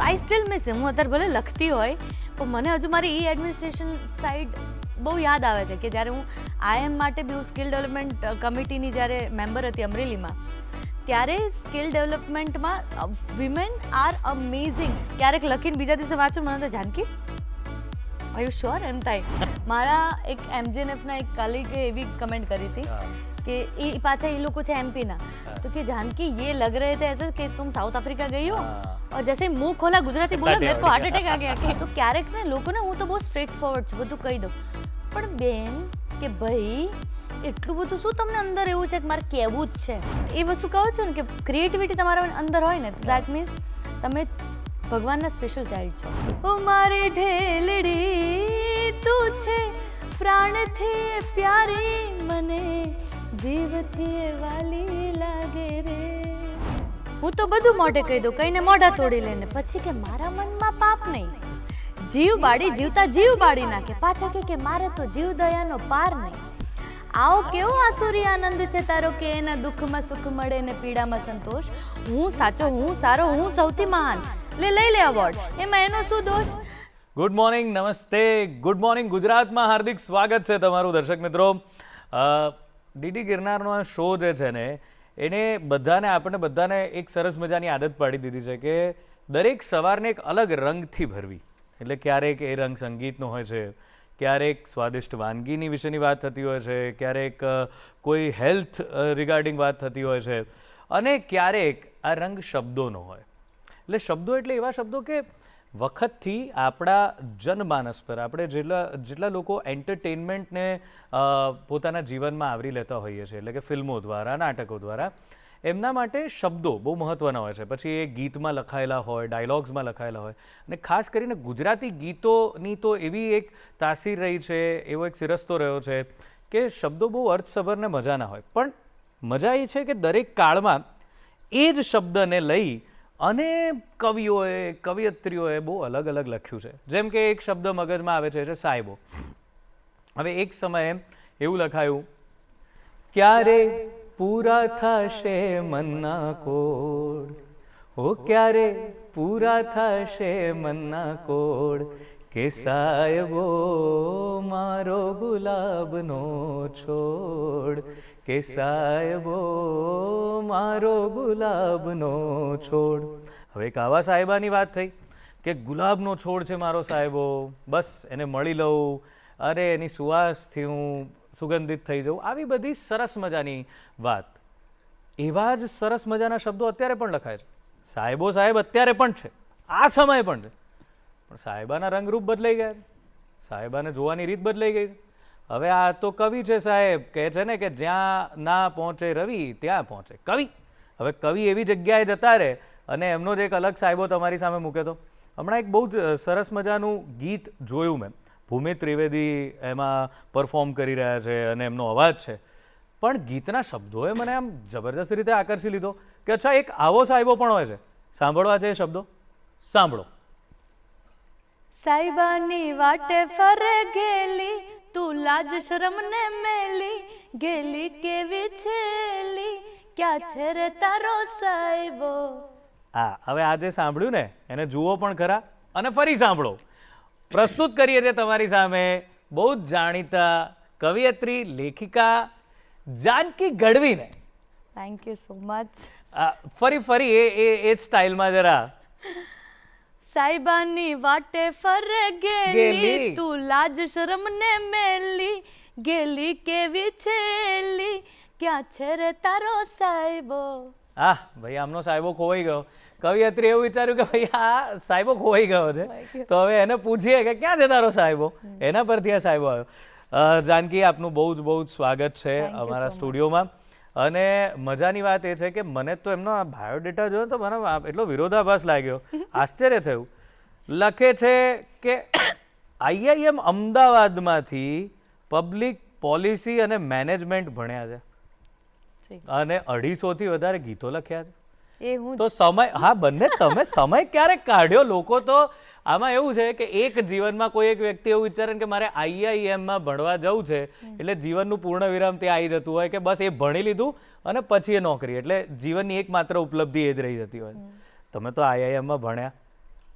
આઈ still miss હું અત્યારે ભલે લખતી હોય પણ મને હજુ મારી એડમિનિસ્ટ્રેશન સાઈડ બહુ યાદ આવે છે કે જ્યારે હું આઈએમ માટે બી સ્કિલ ડેવલપમેન્ટ કમિટીની જ્યારે મેમ્બર હતી અમરેલીમાં ત્યારે સ્કિલ ડેવલપમેન્ટમાં વિમેન આર અમેઝિંગ. ક્યારેક લખીને બીજા દિવસે વાંચું મને તો જાનકી આર યુ શ્યોર એમ થાય. મારા એક એમજીએનએફના એક કલીગે એવી કમેન્ટ કરી હતી कि ये पाचा ये लोग છે एमपी ना तो कि जानकी ये लग रहे थे ऐसे कि तुम साउथ अफ्रीका गई हो और जैसे मुंह खोला गुजराती बोला मेरे को हार्ट अटैक आ गया कि तो क्यारेक ने લોકો ને હું તો બહુ સ્ટ્રેટ ફોરવર્ડ છું બધું કહી દઉં પણ બેન કે ભાઈ એટલું બધું શું તમને અંદર એવું છે કે મારે કહેવું જ છે એ વસ્તુ કહો છો ને કે ક્રિએટિવિટી તમારા અંદર હોય ને દેટ મીન્સ તમે ભગવાનના સ્પેશિયલ ચાઇલ્ડ છો. ઓ મારી ઢેલડી તું છે પ્રાણથી પ્યારી મને જીવથી વાલી લાગે રે. હું તો બધું મોઢે કહી દઉં કઈને મોઢા તોડી લઈને પછી કે મારા મનમાં પાપ નહીં જીવ બાળી જીવતા જીવ બાળી નાખે પાછા કે મારે તો જીવ દયાનો પાર નહીં. આવો કેવો આસુરી આનંદ છે તારો કે એના દુઃખમાં સુખ મળે ને પીડામાં સંતોષ. હું સાચો હું સારો હું સૌથી મહાન લઈ લે અવોર્ડ એમાં એનો શું દોષ. ગુડ મોર્નિંગ, નમસ્તે, ગુડ મોર્નિંગ ગુજરાતમાં હાર્દિક સ્વાગત છે તમારું દર્શક મિત્રો. ડીડી ગિરનારનો આ શો જે છે ને એને આપણને બધાને એક સરસ મજાની આદત પાડી દીધી છે કે દરેક સવારને એક અલગ રંગથી ભરવી. એટલે ક્યારેક એ રંગ સંગીતનો હોય છે, ક્યારેક સ્વાદિષ્ટ વાનગીની વિશેની વાત થતી હોય છે, ક્યારેક કોઈ હેલ્થ રિગાર્ડિંગ વાત થતી હોય છે અને ક્યારેક આ રંગ શબ્દોનો હોય. એટલે શબ્દો એટલે એવા શબ્દો કે વખતથી આપણા જનમાનસ પર આપણે જેટલા લોકો એન્ટરટેનમેન્ટને પોતાના જીવનમાં આવરી લેતા હોઈએ છીએ એટલે કે ફિલ્મો દ્વારા નાટકો દ્વારા એમના માટે શબ્દો બહુ મહત્ત્વના હોય છે. પછી એ ગીતમાં લખાયેલા હોય, ડાયલોગ્સમાં લખાયેલા હોય અને ખાસ કરીને ગુજરાતી ગીતોની તો એવી એક તાસીર રહી છે, એવો એક સિરસ્તો રહ્યો છે કે શબ્દો બહુ અર્થસભર ને મજાના હોય. પણ મજા એ છે કે દરેક કાળમાં એ જ શબ્દને લઈ અને કવિઓએ કવિયત્રીઓએ બહુ અલગ અલગ લખ્યું છે. જેમ કે એક શબ્દ મગજમાં આવે છે સાહેબો. હવે એક સમયે એવું લખાયું ક્યારે પૂરા થશે મનના કોડ, ઓ ક્યારે પૂરા થશે મનના કોડ કે સાહેબો મારો ગુલાબનો છોડ કે સાહેબો મારો ગુલાબનો છોડ. હવે એક આવા સાહેબાની વાત થઈ કે ગુલાબનો છોડ છે મારો સાહેબો, બસ એને મળી લઉં, અરે એની સુવાસથી હું સુગંધિત થઈ જાઉં. આવી બધી સરસ મજાની વાત. એવા જ સરસ મજાના શબ્દો અત્યારે પણ લખાય છે. સાહેબો સાહેબ અત્યારે પણ છે, આ સમય પણ છે, પણ સાહેબાના રંગરૂપ બદલાઈ ગયા છે, સાહેબાને જોવાની રીત બદલાઈ ગઈ છે. હવે આ તો કવિ છે સાહેબ, કહે છે ને કે જ્યાં ના પહોંચે રવિ ત્યાં પહોંચે કવિ. હવે કવિ એવી જગ્યાએ જતા રહે અને એમનો જ એક અલગ સાહેબો તમારી સામે મૂકે તો. હમણાં એક બહુ જ સરસ મજાનું ગીત જોયું મેં, ભૂમિ ત્રિવેદી એમાં પરફોર્મ કરી રહ્યા છે અને એમનો અવાજ છે, પણ ગીતના શબ્દોએ મને આમ જબરદસ્ત રીતે આકર્ષી લીધો કે અચ્છા એક આવો સાહેબો પણ હોય છે. સાંભળવા છે એ શબ્દો, સાંભળો. સાહેબાની વાટે ફરે ગેલી તું લાજ શરમ ને મેલી ગેલી કેવી છેલી ક્યાં છે રે તારો સાહેબો. હા, હવે આજે સાંભળ્યું ને એને જુઓ પણ ખરા અને ફરી સાંભળો. પ્રસ્તુત કરીએ છીએ તમારી સામે બહુ જ જાણીતા કવિયત્રી લેખિકા જાનકી ગઢવીને. Thank you so much. ફરી એ જ સ્ટાઇલમાં જરા. સાહેબાની વાટે ફરે ગેલી તું લાજ શરમ ને મેલી ગેલી કેવી છેલી ક્યાં છે રે તારો સાહેબો. ભાઈ આમનો સાહેબો ખોવાઈ ગયો. કવિયત્રી એવું વિચાર્યું કે ભાઈ આ સાહેબો ખોવાઈ ગયો છે, તો હવે એને પૂછીએ કે ક્યાં છે તારો સાહેબો. એના પરથી આ સાહેબો આવ્યો. જાનકી, આપનું બહુ જ સ્વાગત છે અમારા સ્ટુડિયોમાં. અને મજાની વાત એ છે કે મને તો એમનો આ બાયોડેટા જોયો તો મને એટલો વિરોધાભાસ લાગ્યો, આશ્ચર્ય થયું. લખે છે કે આઈઆઈએમ અમદાવાદમાંથી પબ્લિક પોલિસી અને મેનેજમેન્ટ ભણ્યા છે અને 250થી વધારે ગીતો લખ્યા છે. તો સમય, હા બંને તમે સમય ક્યારેક કાઢ્યો? લોકો તો આમાં એવું છે કે એક જીવનમાં કોઈ એક વ્યક્તિ એવું વિચારે કે મારે આઈઆઈએમમાં ભણવા જવું છે એટલે જીવનનું પૂર્ણ વિરામ ત્યાં આવી જતું હોય કે બસ એ ભણી લીધું અને પછી એ નોકરી, એટલે જીવનની એકમાત્ર ઉપલબ્ધિ એ જ રહી જતી હોય. તમે તો આઈઆઈએમમાં ભણ્યા,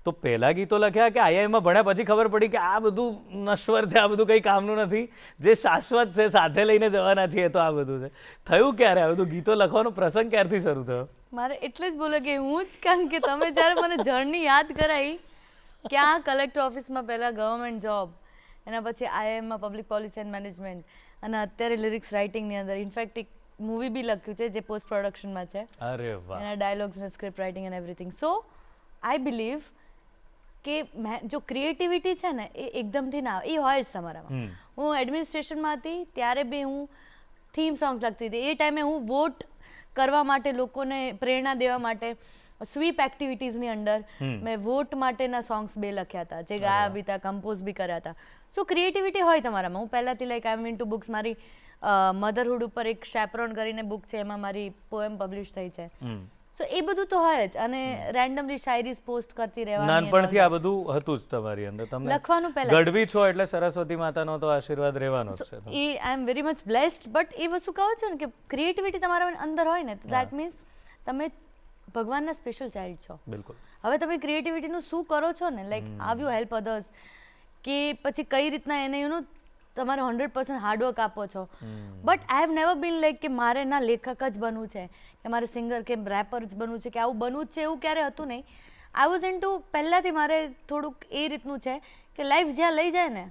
તો પહેલા ગીતો લખ્યા કે આઈઆઈમાં ભણ્યા પછી ખબર પડી કે આ બધું નશ્વર છે, આ બધું કંઈ કામનું નથી, જે શાશ્વત છે, સાથે લઈને જવાના છીએ, તો આ બધું છે. થયું ક્યારે આ બધું ગીતો લખવાનો પ્રસંગ ક્યારથી શરૂ થયો? મારે એટલે જ બોલો કે હું જ, કારણ કે તમે જ્યારે મને જર્ની યાદ કરાવી, ક્યાં કલેક્ટર ઓફિસમાં પહેલાં ગવર્મેન્ટ જોબ, એના પછી આઈઆઈએમમાં પબ્લિક પોલિસી એન્ડ મેનેજમેન્ટ, અને અત્યારે લિરિક્સ રાઇટિંગની અંદર ઇનફેક્ટ એક મૂવી બી લખ્યું છે જે પોસ્ટ પ્રોડક્શનમાં છે. અરે વાહ. એના ડાયલોગ્સ અને script writing and everything. So I believe કે જો ક્રિએટિવિટી છે ને એ એકદમથી ના આવે, એ હોય જ તમારામાં. હું એડમિનિસ્ટ્રેશનમાં હતી ત્યારે બી હું થીમ સોંગ્સ લખતી હતી. એ ટાઈમે હું વોટ કરવા માટે, લોકોને પ્રેરણા દેવા માટે સ્વીપ એક્ટિવિટીઝની અંદર મેં વોટ માટેના સોંગ્સ 2 લખ્યા હતા, જે ગાયા બી હતા, કમ્પોઝ બી કર્યા હતા. સો ક્રિએટિવિટી હોય તમારામાં. હું પહેલાંથી like I am into books. મારી મધરહુડ ઉપર એક શેપ્રોન કરીને બુક છે, એમાં મારી પોએમ પબ્લિશ થઈ છે. સો એ બધું તો હોય જ. અને રેન્ડમલી શાયરીઝ પોસ્ટ કરતી રહેવાની. નાનપણથી આ બધું હતું જ તમારી અંદર. તમને લખવાનું પહેલા ગઢવી છો એટલે સરસ્વતી માતાનો તો આશીર્વાદ રહેવાનો જ છે. એ I am very much blessed. But એ વસ્તુ કહો છો ને કે ક્રિએટિવિટી તમારા અંદર હોય ને, દેટ મીન્સ તમે ભગવાનના સ્પેશિયલ ચાઇલ્ડ છો. બિલકુલ. હવે તમે ક્રિએટિવિટીનું શું કરો છો ને, like how you help others, કે પછી કઈ રીતના એને તમારે 100% હાર્ડવર્ક આપો છો. But I have never bin like કે મારે ના લેખક જ બનવું છે, કે મારે સિંગર કે રેપર જ બનવું છે, કે આવું બનવું જ છે, એવું ક્યારે હતું નહીં. આઈ વોઝ ઇન્ટુ પહેલાંથી મારે થોડુંક એ રીતનું છે કે લાઈફ જ્યાં લઈ જાય ને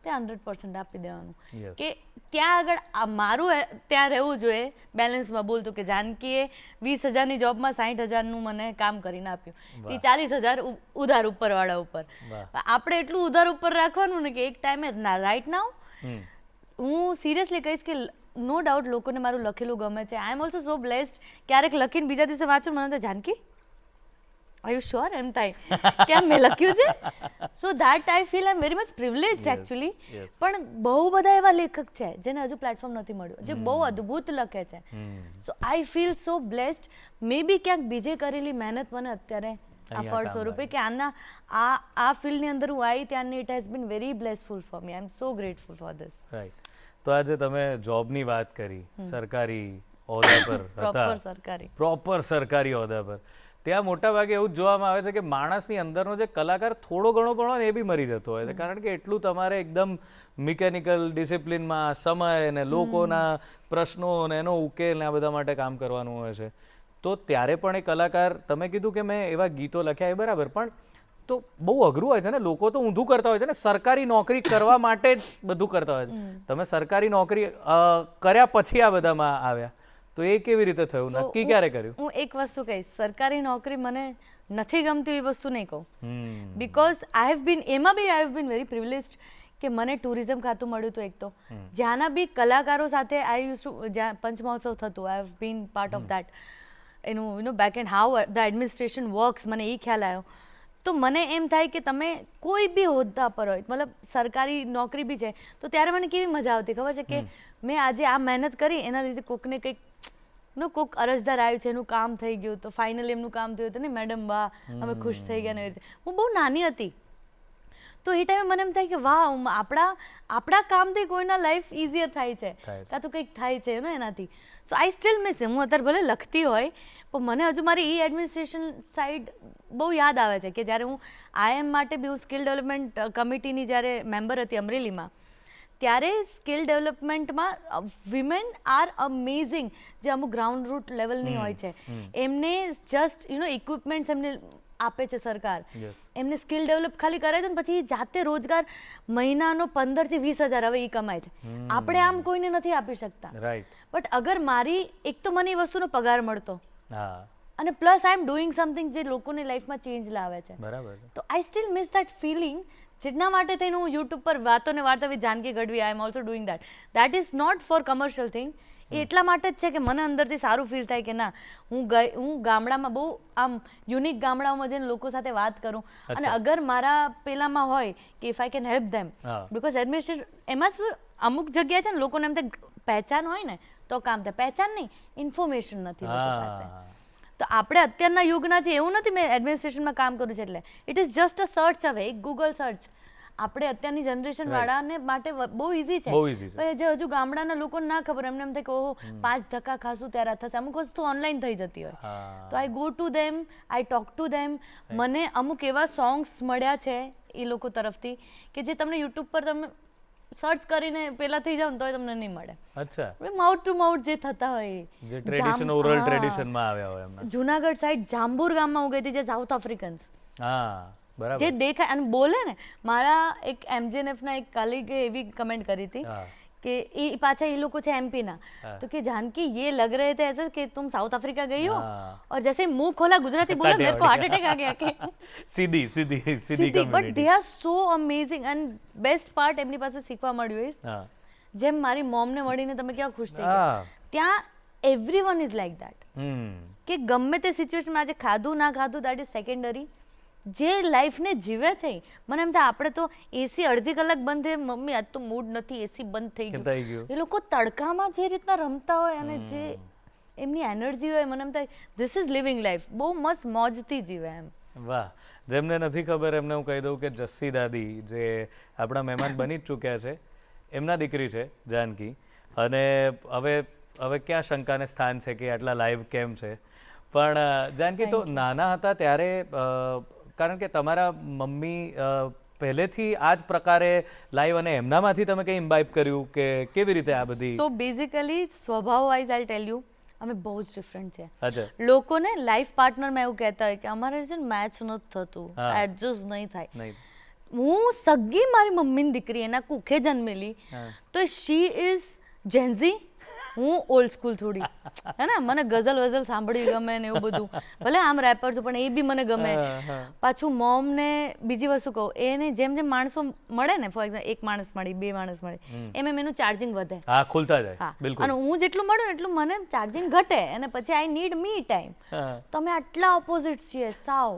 ત્યાં 100% આપી દેવાનું. કે ત્યાં આગળ મારું ત્યાં રહેવું જોઈએ બેલેન્સમાં. બોલતું કે જાનકીએ 20,000ની જોબમાં 60,000નું મને કામ કરીને આપ્યું, એ 40,000 ઉધાર ઉપરવાળા ઉપર. આપણે એટલું ઉધાર ઉપર રાખવાનું ને કે એક ટાઈમે ના રાઈટ નાઉ હું સિરિયસલી કહીશ કે નો ડાઉટ લોકોને મારું લખેલું ગમે છે. આઈ એમ ઓલ્સો સો બ્લેસ્ડ. ક્યારેક લખીને બીજા દિવસે વાંચું, મને તો જાનકી આર યુ શ્યોર એમ થાય કેમ મેં લખ્યું છે. So that I feel I am very much privileged actually. પણ બહુ બધા એવા લેખક છે જેને હજુ પ્લેટફોર્મ નથી મળ્યું, જે બહુ અદ્ભુત લખે છે. સો આઈ ફીલ સો બ્લેસ્ડ. મે બી ક્યાંક બીજે કરેલી મહેનત મને અત્યારે આ ફળ સ્વરૂપે કે આના આ ફિલ્ડની અંદર હું આવી ત્યાંની it has been very blessful for me. I am so grateful for this. Right. તો આજે તમે જોબની વાત કરી, સરકારી હોદ્દા પર હતા, પ્રોપર સરકારી હોદ્દા પર. ત્યાં મોટા ભાગે એવું જ જોવામાં આવે છે કે માણસની અંદરનો જે કલાકાર થોડો ઘણો પણ હોય ને એ બી મરી જતો હોય છે, કારણ કે એટલું તમારે એકદમ મિકેનિકલ ડિસિપ્લિનમાં સમય ને લોકોના પ્રશ્નો ને એનો ઉકેલ ને આ બધા માટે કામ કરવાનું હોય છે. તો ત્યારે પણ એ કલાકાર, તમે કીધું કે મેં એવા ગીતો લખ્યા, એ બરાબર, પણ તો બહુ અઘરું હોય છે ને. લોકો તો ઊંધું કરતા હોય છે ને, સરકારી નોકરી કરવા માટે જ બધું કરતા હોય છે. તમે સરકારી નોકરી કર્યા પછી આ બધામાં આવ્યા, તો એ કેવી રીતે થયું? નક્કી ક્યારે કર્યું? હું એક વસ્તુ કહીશ, સરકારી નોકરી મને નથી ગમતી એ વસ્તુ નહીં કહું. બીકોઝ આઈ હેવ બીન, એમાં બી I have been very privileged કે મને ટુરિઝમ ખાતું મળ્યું હતું. એક તો જ્યાંના બી કલાકારો સાથે આઈ યુઝ ટુ, જ્યાં પંચમહોત્સવ થતું, I have been part of that. એનું back end how the administration works, મને એ ખ્યાલ આવ્યો. તો મને એમ થાય કે તમે કોઈ બી હોદ્દા પર હોય, મતલબ સરકારી નોકરી બી છે, તો ત્યારે મને કેવી મજા આવતી ખબર છે કે મેં આજે આ મહેનત કરી, એના લીધે કોકને કંઈક કોક અરજદાર આવ્યું છે, એનું કામ થઈ ગયું, તો ફાઇનલી એમનું કામ થયું હતું ને મેડમ, વાહ અમે ખુશ થઈ ગયા ને એવી રીતે. હું બહુ નાની હતી તો એ ટાઈમે મને એમ થાય કે વાહ, આપણા કામથી કોઈના લાઈફ ઇઝીયર થાય છે, કાં તો કંઈક થાય છે ને એનાથી. સો આઈ સ્ટીલ મિસ. હું અત્યારે ભલે લખતી હોય પણ મને હજુ મારી એ એડમિનિસ્ટ્રેશન સાઈડ બહુ યાદ આવે છે કે જ્યારે હું આઈએમ માટે બી હું સ્કિલ ડેવલપમેન્ટ કમિટીની જ્યારે મેમ્બર હતી અમરેલીમાં, ત્યારે સ્કિલ ડેવલપમેન્ટમાં વિમેન આર અમેઝિંગ. જે અમુક ગ્રાઉન્ડ રૂટ લેવલની હોય છે, એમને જસ્ટ ઇક્વિપમેન્ટ્સ એમને આપે છે સરકાર, એમને સ્કિલ ડેવલપ ખાલી કરે છે ને પછી જાતે રોજગાર મહિનાનો 15,000 થી 20,000 હવે એ કમાય છે. આપણે આમ કોઈને નથી આપી શકતા. બટ અગર મારી એક તો મને એ વસ્તુનો પગાર મળતો, અને plus I am doing something જે લોકોની લાઈફમાં ચેન્જ લાવે છે, તો I still miss that feeling. જેટના માટે થઈને હું યુટ્યુબ પર વાતો ને વાર્તા with Janaki Gadhvi, I am also doing that. That is not for commercial thing. એ એટલા માટે જ છે કે મને અંદરથી સારું ફીલ થાય કે ના, હું ગામડામાં બહુ આમ યુનિક ગામડાઓમાં જઈને લોકો સાથે વાત કરું, અને અગર મારા પેલામાં હોય કે if I can help them, because administration એમાં શું અમુક જગ્યાએ છે ને લોકોને એમ થાય પહેચાન હોય ને તો કામ થાય, પહેચાન નહીં, ઇન્ફોર્મેશન નથી લોકો પાસે. તો આપણે અત્યારના યુગના છે એવું નથી મેં એડમિનિસ્ટ્રેશનમાં કામ કર્યું છે એટલે it is just a search હવે, એક ગૂગલ સર્ચ, આપણે અત્યારની જનરેશન વાળાને માટે બહુ ઇઝી છે. બહુ easy છે. પણ જે હજુ ગામડાના લોકોને ના ખબર, એમને એમ થાય કે ઓહો 5 ધક્કા ખાશું ત્યારે આ થશે. અમુક વસ્તુ ઓનલાઈન થઈ જતી હોય. હા. તો I go to them, I talk to them. મને અમુક એવા સોંગ્સ મળ્યા છે એ લોકો તરફથી કે જે તમને યુટ્યુબ પર તમે સર્ચ કરીને પેલા થઈ જાવ ને તોય તમને નહીં મળે. અચ્છા, માઉથ ટુ માઉથ જે થતા હોય એ. જે ટ્રેડિશન ઓરલ ટ્રેડિશનમાં આવ્યા હોય એમના. જુનાગઢ સાઈડ જાંબુર ગામમાં હું ગઈ હતી, જે સાઉથ આફ્રિકન્સ હા, બરાબર. જે દેખાય અને બોલે ને. મારા એક MJNF ના એક કલીગે એવી કમેન્ટ કરી હતી હા. કે એ પાછા એ લોકો છે MP ના, તો કે जानकी ये लग रहे थे ऐसे कि तुम साउथ अफ्रीका गई हो हाँ. और जैसे ही मुंह खोला गुजराती बोला मेरे को हार्ट अटैक आ गया कि સીધી but community. They are so amazing. And best part એમની પાસે શીખવા મળ્યું is હા. જેમ મારી મોમને મળીને તમે કેવા ખુશ થઈ ગયા, હા. ત્યાં એવરીવન ઇઝ લાઈક ધેટ. હમ. કે ગમે તે સિચ્યુએશનમાં આજે ખાધું ના ખાધું દેટ ઇઝ સેકન્ડરી. જે લાઈફને જીવે છે મને એમ થાય આપણે તો એસી અડધી કલાક બંધ થઈ, મમ્મી આજ તો મૂડ નથી, એસી બંધ થઈ થઈ ગયું. ગયું. એ લોકો તડકામાં જે રીતના રમતા હોય અને જે એમની એનર્જી હોય, મને એમ થાય ધીસ ઇઝ લિવિંગ લાઈફ. બહુ મસ્ત મોજથી જીવે એમ. વાહ. જેમને નથી ખબર એમને હું કહી દઉં કે જસ્સી દાદી જે આપણા મહેમાન બની જ ચૂક્યા છે, એમના દીકરી છે જાનકી. અને હવે ક્યાં શંકાને સ્થાન છે કે આટલા લાઈવ કેમ છે. પણ જાનકી તો નાના હતા ત્યારે કારણ કે તમારા મમ્મી પહેલેથી આ જ પ્રકારે લાઈવ અને એમનામાંથી તમે કંઈ ઇમ્બાઇબ કર્યું કે કેવી રીતે આ બધી? સો બેઝિકલી સ્વભાવ વાઇઝ આઈ ટેલ યુ અમે બહુ જ ડિફરન્ટ છે. અચ્છા. લોકોને લાઈફ પાર્ટનરમાં એવું કહેતા હોય કે અમારે છે ને મેચ નથી થતું, હા. એડજસ્ટ નહીં થાય. નહીં. હું સગી મારી મમ્મીની દીકરી એના કુખે જન્મેલી, હા. તો શી ઇઝ જેન્ઝી, હું ઓલ્ડ સ્કૂલ થોડી. હે ને, મને ગઝલ વઝલ સાંભળવી ગમે ને એવું બધું. ભલે આમ રેપર છું પણ એ બી મને ગમે. હા, હા. પાછું મોમ ને બીજી વસ્તુ કહું, એને જેમ જેમ માણસો મળે ને, ફોર એક્ઝામ્પલ એક માણસ મળી, બે માણસ મળી, એમ એનું ચાર્જિંગ વધે. હા, ખુલતા જાય. હા, બિલકુલ. અને હું જેટલું મળું ને એટલું મને ચાર્જિંગ ઘટે અને પછી આઈ નીડ મી ટાઈમ. હા. તમે આટલા ઓપોઝિટ છીએ સાવ.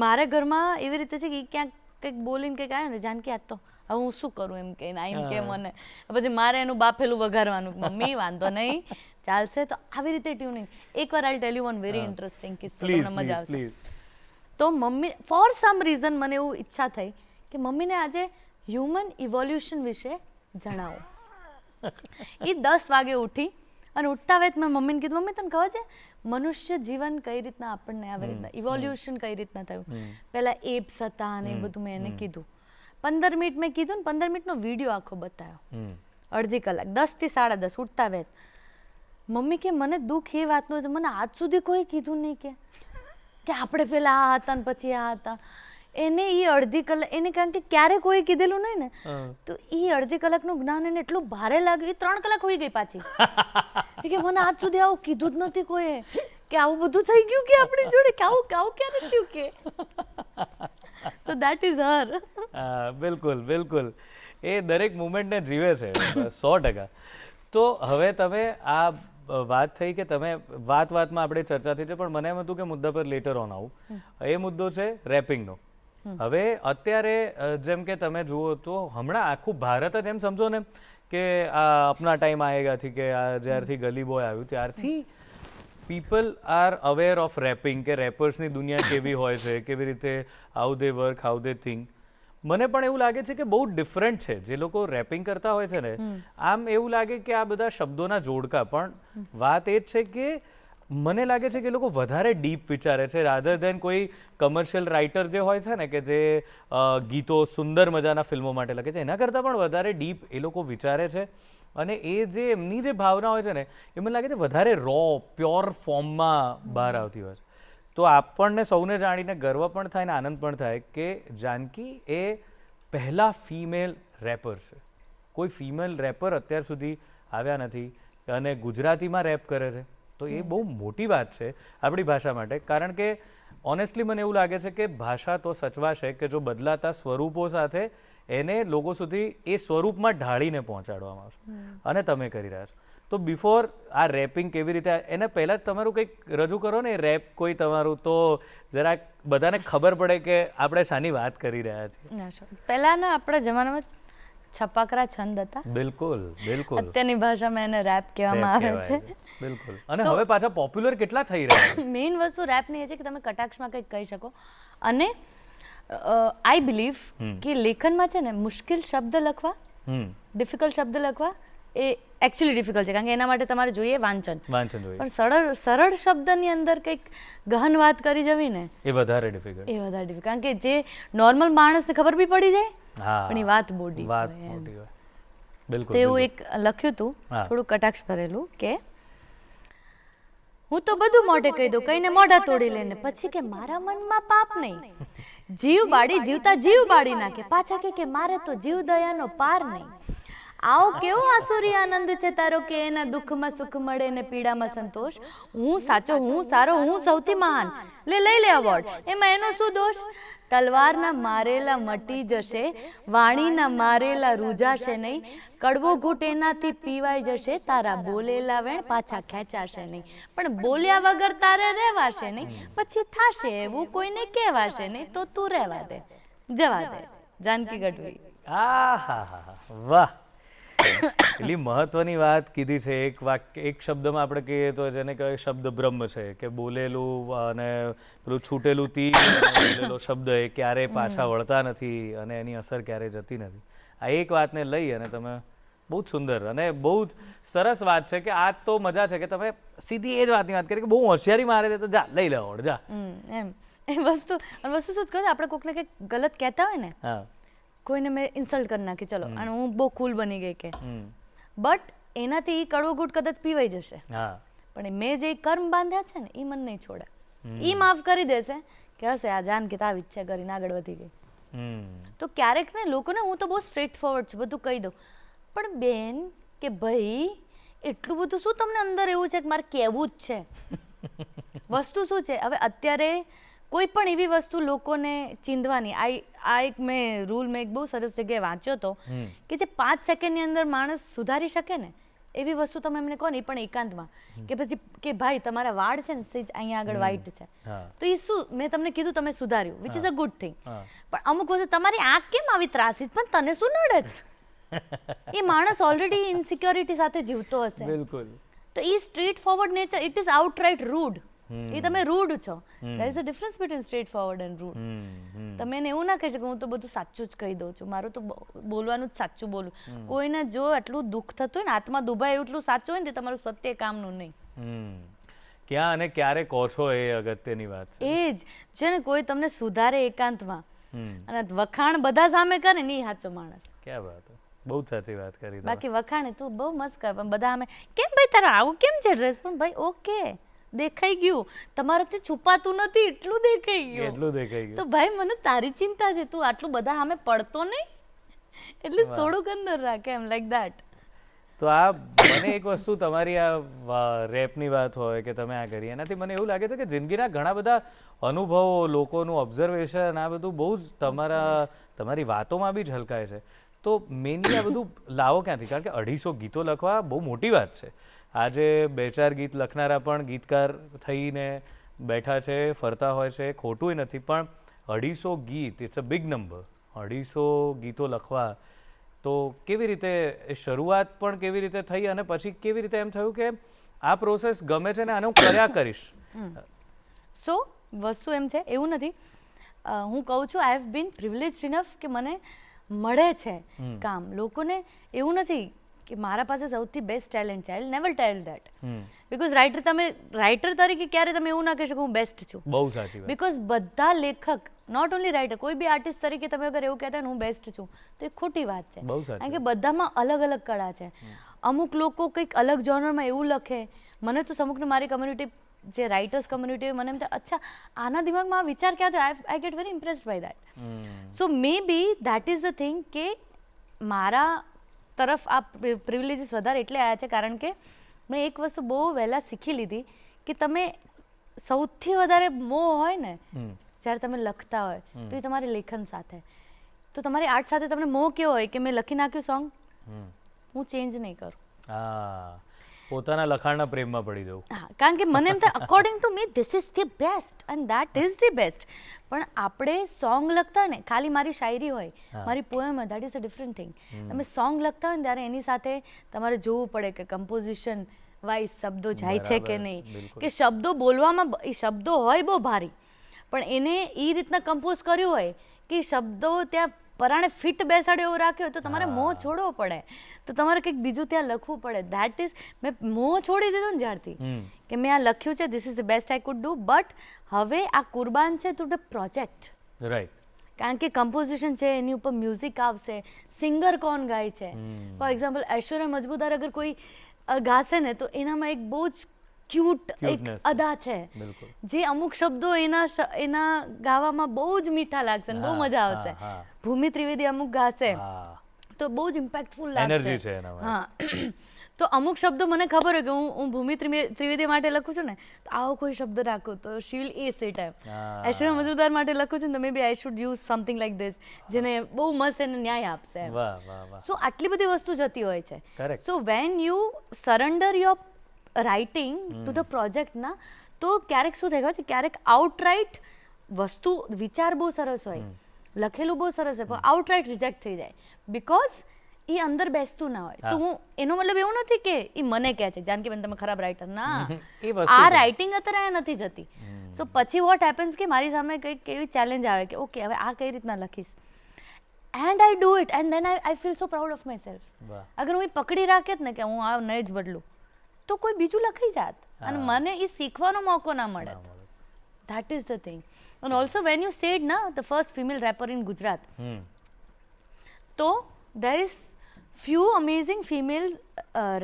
મારા ઘરમાં એવી રીતે છે કે ક્યાંક કંઈક બોલીને કંઈક આવે ને, જાનકી આજ તો હવે હું શું કરું એમ કે એમ કે મને પછી મારે એનું બાફેલું વઘારવાનું. મમ્મી વાંધો નહીં, ચાલશે. તો આવી રીતે ટ્યુનિંગ. એકવાર I tell you one very interesting કિસ્સો, તમને મજા આવશે. તો મમ્મી ફોર સમ રીઝન મને એવું ઈચ્છા થઈ કે મમ્મીને આજે હ્યુમન ઇવોલ્યુશન વિશે જણાવો. એ 10 વાગે ઉઠી અને ઉઠતા વેત મેં મમ્મીને કીધું, મમ્મી તને ખબર છે મનુષ્ય જીવન કઈ રીતના આપણને આવી રીતના ઇવોલ્યુશન કઈ રીતના થયું. પહેલા એપ્સ હતા અને એ બધું મેં એને કીધું. 15 મિનિટ મેં કીધું ને 15 મિનિટનો વિડીયો આખો બતાવ્યો, અડધી કલાક, 10 થી 10:30 ઉઠતા વેત. મમ્મી કે મને દુઃખ એ વાતનું છે, મને આજ સુધી કોઈ કીધું નહીં કે આપણે પેલા આ હતા ને પછી આ હતા. એને એ અડધી કલાક, એને કારણ કે ક્યારે કોઈ કીધેલું નહીં ને, તો એ અડધી કલાકનું જ્ઞાન એને એટલું ભારે લાગ્યું. એ 3 કલાક હોઈ ગઈ પાછી કે મને આજ સુધી આવું કીધું જ નથી કોઈએ કે આવું બધું થઈ ગયું કે આપણી જોડે, કે આવું ક્યારે થયું કે. So that is her. બિલકુલ. એ દરેક મુમેન્ટને જીવે છે 100%. તો હવે તમે આ વાત થઈ કે તમે વાતમાં આપણે ચર્ચા થઈ છે, પણ મને એમ હતું કે મુદ્દા પર લેટર ઓન આવું. એ મુદ્દો છે રેપિંગનો. હવે અત્યારે જેમ કે તમે જુઓ તો હમણાં આખું ભારત જ એમ સમજો ને કે આ અપના ટાઈમ આયેગાથી કે આ જ્યારથી ગલી બોય આવ્યું ત્યારથી people are aware of wrapping, કે રેપર્સની દુનિયા કેવી હોય છે, કેવી રીતે how they work, how they think. મને પણ એવું લાગે છે કે બહુ ડિફરન્ટ છે. જે લોકો રેપિંગ કરતા હોય છે ને, આમ એવું લાગે કે આ બધા શબ્દોના જોડકા, પણ વાત એ જ છે કે મને લાગે છે કે લોકો વધારે ડીપ વિચારે છે રાધર દેન કોઈ કમર્શિયલ રાઇટર જે હોય છે ને, કે જે ગીતો સુંદર મજાના ફિલ્મો માટે લખે છે, એના કરતાં પણ વધારે ડીપ એ લોકો વિચારે છે. અને એ જે એમની જે ભાવના હોય છે ને, એ મને લાગે છે વધારે રો પ્યોર ફોર્મમાં બહાર આવતી હોય છે. તો આપણને સૌને જાણીને ગર્વ પણ થાય ને આનંદ પણ થાય કે જાનકી એ પહેલા ફિમેલ રેપર છે. કોઈ ફિમેલ રેપર અત્યાર સુધી આવ્યા નથી અને ગુજરાતીમાં રેપ કરે છે, તો એ બહુ મોટી વાત છે આપણી ભાષા માટે. કારણ કે ઓનેસ્ટલી મને એવું લાગે છે કે ભાષા તો સચવાશે કે જો બદલાતા સ્વરૂપો સાથે એને લોકો સુધી એ સ્વરૂપમાં ઢાળીને પહોંચાડવામાં આવશે, અને તમે કરી રહ્યા છો. તો બિફોર આ રેપિંગ કેવી રીતે, એને પહેલાં જ તમારું કંઈક રજૂ કરો ને, રેપ કોઈ તમારું, તો જરાક બધાને ખબર પડે કે આપણે શાની વાત કરી રહ્યા છીએ. પહેલાના આપણા જમાનામાં છપાકરા છંદ હતા. બિલકુલ. અત્યારની ભાષામાં એને રેપ કહેવામાં આવે છે. બિલકુલ. અને હવે પાછા પોપ્યુલર કેટલા થઈ રહ્યા છે. મેઇન વસ્તુ રેપ ની એ છે કે તમે કટાક્ષમાં કંઈક કહી શકો. અને આઈ બિલીવ કે લેખનમાં છે ને મુશ્કેલ શબ્દ લખવા, ડિફિકલ્ટ શબ્દ લખવા એ એકચ્યુઅલી ડિફિકલ્ટ છે, કારણ કે એના માટે તમારે જોઈએ વાંચન જોઈએ, પણ સરળ શબ્દની અંદર કંઈક ગહન વાત કરી જવી ને એ વધારે ડિફિકલ્ટ, કારણ કે જે નોર્મલ માણસને ખબર બી પડી જાય પણ એ વાત મોટી હોય. બિલકુલ. તો એવું એક લખ્યું હતું, થોડું કટાક્ષ ભરેલું, કે હું તો બધું મોઢે કહી દઉં, કઈને મોઢા તોડી લઈને, પછી કે મારા મનમાં પાપ નહીં, જીવ બાળી જીવતા જીવ બાળી નાખે, પાછા કે મારે તો જીવ દયાનો પાર નહીં. આવો કેવો આસુરી આનંદ છે તારો કે એના દુઃખમાં સુખ મળે ને પીડામાં સંતોષ. હું સાચો, હું સારો, હું સૌથી મહાન, લઈ લે અવોર્ડ, એમાં એનો શું દોષ? તલવારના મારેલા મટી જશે, વાણીના મારેલા રૂજાશે નહીં, કડવો ઘૂંટ એનાથી પીવાઈ જશે, તારા બોલેલા વેણ પાછા ખેંચાશે નહીં, પણ બોલ્યા વગર તારે રહેવાશે નહીં, પછી થાશે એવું કોઈને કહેવાશે નહીં, તો તું રહેવા દે, જવા દે. જાનકી ગઢવી. વાહ, એટલી મહત્વની વાત કીધી છે. એક વાક્ય, એક શબ્દમાં આપણે કહીએ તો જેને કહેવાય શબ્દ બ્રહ્મ છે, કે બોલેલું અને પેલું છૂટેલું તીર, બોલેલો શબ્દ એ ક્યારેય પાછા વળતા નથી અને એની અસર ક્યારેય જતી નથી. આ એક વાતને લઈ અને તમે બહુ જ સુંદર અને બહુ જ સરસ વાત છે, કે આ તો મજા છે કે તમે સીધી એ જ વાતની વાત કરી કે બહુ હોશિયારી મારે તો જા લઈ લે અવોર્ડ, જા. એમ એ વસ્તુ શું જ કહે, આપણે કોઈકને કંઈક ગલત કહેતા હોય ને, કોઈને મેં ઇન્સલ્ટ કરી નાખી, ચલો, અને હું બહુ કુલ બની ગઈ કે, બટ એનાથી કડવો ઘૂંટ કદાચ પીવાઈ જશે, પણ મેં જે કર્મ બાંધ્યા છે ને એ મને નહીં છોડે, એ માફ કરી દેશે કે હશે આ જાનકી આવી ઈચ્છા કરીને આગળ વધી ગઈ. તો ક્યારેક ને લોકોને હું તો બહુ સ્ટ્રેટ ફોરવર્ડ છું, બધું કહી દઉં, પણ બેન કે ભાઈ એટલું બધું શું તમને અંદર એવું છે કે મારે કહેવું જ છે? વસ્તુ શું છે, હવે અત્યારે કોઈ પણ એવી વસ્તુ લોકોને ચીંધવાની, આ એક મેં રૂલ મેં એક બહુ સરસ જગ્યાએ વાંચ્યો હતો કે જે 5 સેકન્ડની અંદર માણસ સુધારી શકે ને એવી વસ્તુ તમે એમને કહો ને, પણ એકાંતમાં, કે પછી કે ભાઈ તમારા વાળ છે ને સેજ અહીંયા આગળ વ્હાઈટ છે, તો એ શું મેં તમને કીધું તમે સુધાર્યું, which is a good thing, પણ અમુક વસ્તુ તમારી આંખ કેમ આવી ત્રાસી, પણ તને શું નડે છે? એ માણસ ઓલરેડી ઇનસિક્યોરિટી સાથે જીવતો હશે. બિલકુલ. તો એ straightforward nature, it is outright rude. એ તમે રૂડ છો. There is a difference between straightforward and rude. તમે એને એવું ના કહી શકો હું તો બધું સાચું જ કહી દઉં છું, મારું તો બોલવાનું જ સાચું બોલું. કોઈને જો આટલું દુઃખ થતું હોય ને, આત્મા દુભાય એટલું સાચું હોય ને, તે તમારું સત્ય કામનું નહીં. ક્યાં અને ક્યારે કહો છો એ અગત્યની વાત છે. એ જ છે ને, કોઈ તમને સુધારે એકાંતમાં અને વખાણ બધા સામે કરે ને, એ સાચો માણસ. ક્યાં વાત, બહુ સાચી વાત કરી. બાકી વખાણે તું બહુ મસ્ત કર, પણ બધા અમે કેમ ભાઈ તારો આવું કેમ છે ડ્રેસ, પણ ભાઈ ઓકે દેખાઈ ગયું, તમારાથી છુપાતું નથી એટલું દેખાઈ ગયું, તો ભાઈ મને તારી ચિંતા છે, તું આટલું બધા સામે પડતો નહીં, એટલે થોડુંક અંદર રાખે, એમ લાઈક ધેટ. તો આ મને એક વસ્તુ તમારી આ રેપની વાત હોય કે તમે આ કરી, એનાથી મને એવું લાગે છે કે જિંદગીના ઘણા બધા અનુભવો, લોકોનું ઓબ્ઝર્વેશન, આ બધું બહુ જ તમારી વાતોમાં બી ઝલકાય છે. તો મેનલી આ બધું લાવો ક્યાંથી? કારણ કે 250 ગીતો લખવા બહુ મોટી વાત છે. આજે 2-4 ગીત લખનારા પણ ગીતકાર થઈને બેઠા છે, ફરતા હોય છે, ખોટું નથી, પણ 250 ગીત, ઇટ્સ અ બિગ નંબર. 250 ગીતો લખવા, તો કેવી રીતે શરૂઆત પણ કેવી રીતે થઈ અને પછી કેવી રીતે એમ થયું કે આ પ્રોસેસ ગમે છે ને આને હું કર્યા કરીશ? સો વસ્તુ એમ છે, એવું નથી, હું કહું છું આઈ હેવ બીન પ્રિવિલેજ્ડ ઇનફ કે મને મળે છે કામ. લોકોને એવું નથી કે મારા પાસે સૌથી બેસ્ટ ટેલેન્ટ છે, I will never tail that, because writer તરીકે ક્યારે તમે એવું ના કહી શકો હું બેસ્ટ છું. બહુ સાચી વાત. બીકોઝ બધા લેખક, નોટ ઓનલી રાઇટર, કોઈ બી આર્ટિસ્ટ તરીકે તમે અગર એવું કહેતા હોય હું બેસ્ટ છું, તો એ ખોટી વાત છે, કારણ કે બધામાં અલગ અલગ કળા છે. અમુક લોકો કંઈક અલગ જોનરમાં એવું લખે, મને તો અમુકને મારી કમ્યુનિટી જે રાઇટર્સ કમ્યુનિટી મને એમ થાય અચ્છા આના દિમાગમાં આ વિચાર ક્યાં થયો, I get very impressed by that. So may B that is the thing કે મારા તરફ આ પ્રિવિલેજીસ વધારે એટલે આવ્યા છે, કારણ કે મેં એક વસ્તુ બહુ વહેલા શીખી લીધી કે તમે સૌથી વધારે મોહ હોય ને જ્યારે તમે લખતા હોય તો એ તમારી લેખન સાથે, તો તમારી આર્ટ સાથે તમને મોહ કેવો હોય કે મેં લખી નાખ્યું સોંગ, હું ચેન્જ નહીં કરું, પોતાના લખાણના પ્રેમમાં પડી જવું. હા, કારણ કે મને એમ થાય according to me this is the best and that is the best. પણ આપણે સોંગ લખતા હોય ને, ખાલી મારી શાયરી હોય, મારી પોએમ હોય, that is a different thing. તમે સોંગ લખતા હોય ને ત્યારે એની સાથે તમારે જોવું પડે કે કમ્પોઝિશન વાઇઝ શબ્દો જાય છે કે નહીં, કે શબ્દો બોલવામાં એ શબ્દો હોય બહુ ભારી, પણ એને એ રીતના કમ્પોઝ કર્યું હોય કે શબ્દો ત્યાં પરાણે ફિટ બેસાડે એવું રાખ્યો તો તમારે મોં છોડવો પડે, તો તમારે કંઈક બીજું ત્યાં લખવું પડે. ધેટ ઇઝ મેં મોં છોડી દીધું ને જ્યારથી કે મેં આ લખ્યું છે, this is the best I could do, but હવે આ કુરબાન છે ટુ ધ પ્રોજેક્ટ. રાઈટ. કારણ કે કમ્પોઝિશન છે, એની ઉપર મ્યુઝિક આવશે, સિંગર કોણ ગાય છે. ફોર એક્ઝામ્પલ ઐશ્વર્યા મજમુદાર અગર કોઈ ગાશે ને તો એનામાં એક બહુ જ ક્યુટ એક અદા છે, જે અમુક શબ્દો એના ગાવામાં બહુ જ મીઠા લાગશે ને બહુ મજા આવશે. ભૂમિ ત્રિવેદી અમુક ગાશે તો બહુ જ ઇમ્પેક્ટફુલ લાગશે. હા, તો અમુક શબ્દો મને ખબર હોય કે હું ભૂમિ ત્રિવેદી માટે લખું છું ને તો આવો કોઈ શબ્દ રાખું તો શી વિલ એસ ઇટ એમ. ઐશ્વર્યા મજમુદાર માટે લખું છું ને તો maybe I should use something like this, જેને બહુ મસ્ત એને ન્યાય આપશે. સો આટલી બધી વસ્તુ જતી હોય છે. So when you surrender your writing to the project ના, તો ક્યારેક શું થાય છે, ક્યારેક આઉટરાઇટ વસ્તુ વિચાર બહુ સરસ હોય, લખેલું બહુ સરસ હોય, પણ આઉટરાઇટ રિજેક્ટ થઈ જાય બિકોઝ એ અંદર બેસતું ના હોય. તો હું એનો મતલબ એવું નથી કે એ મને કહે છે જાનકીબેન તમે ખરાબ રાઇટર, ના, આ રાઇટિંગ અત્યારે અહીંયા નથી જતી. સો પછી વોટ હેપન્સ કે મારી સામે કંઈક એવી ચેલેન્જ આવે કે ઓકે હવે આ કઈ રીતના લખીશ, and I do it and then I feel so proud of my self. અગર હું એ પકડી રાખે ને કે હું આ નહીં જ બદલું તો કોઈ બીજું લખી જાત અને મને એ શીખવાનો મોકો ના મળે. That is the thing. And also when you said ના the first female rapper in Gujarat, તો there is few amazing female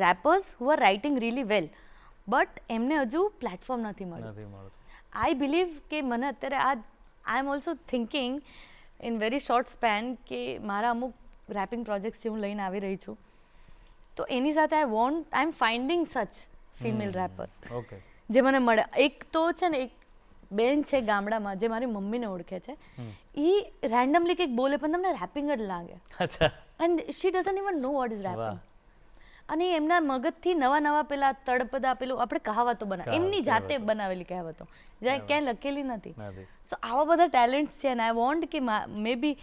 rappers who are writing really well, but એમને હજુ પ્લેટફોર્મ નથી મળ્યું. આઈ બિલીવ કે મને અત્યારે I am also thinking in very short span કે મારા અમુક રેપિંગ પ્રોજેક્ટ્સ જે હું લઈને આવી રહી છું, તો એની સાથે આઈ એમ ફાઇન્ડિંગ સચ ફિમેલ રેપર્સ જે મને મળે. એક તો છે ને એક બેન છે ગામડામાં જે મારી મમ્મીને ઓળખે છે, એ રેન્ડમલી કંઈક બોલે પણ તમને રેપિંગ જ લાગે. And she doesn't even know what is rapping. અને એમના મગજથી નવા પેલા તળપદા પેલું આપણે કહાવતો બનાવે, એમની જાતે બનાવેલી કહેવતો જ્યાં ક્યાંય લખેલી નથી. સો આવા બધા ટેલેન્ટ્સ છે અને આઈ વોન્ટ કે મે બી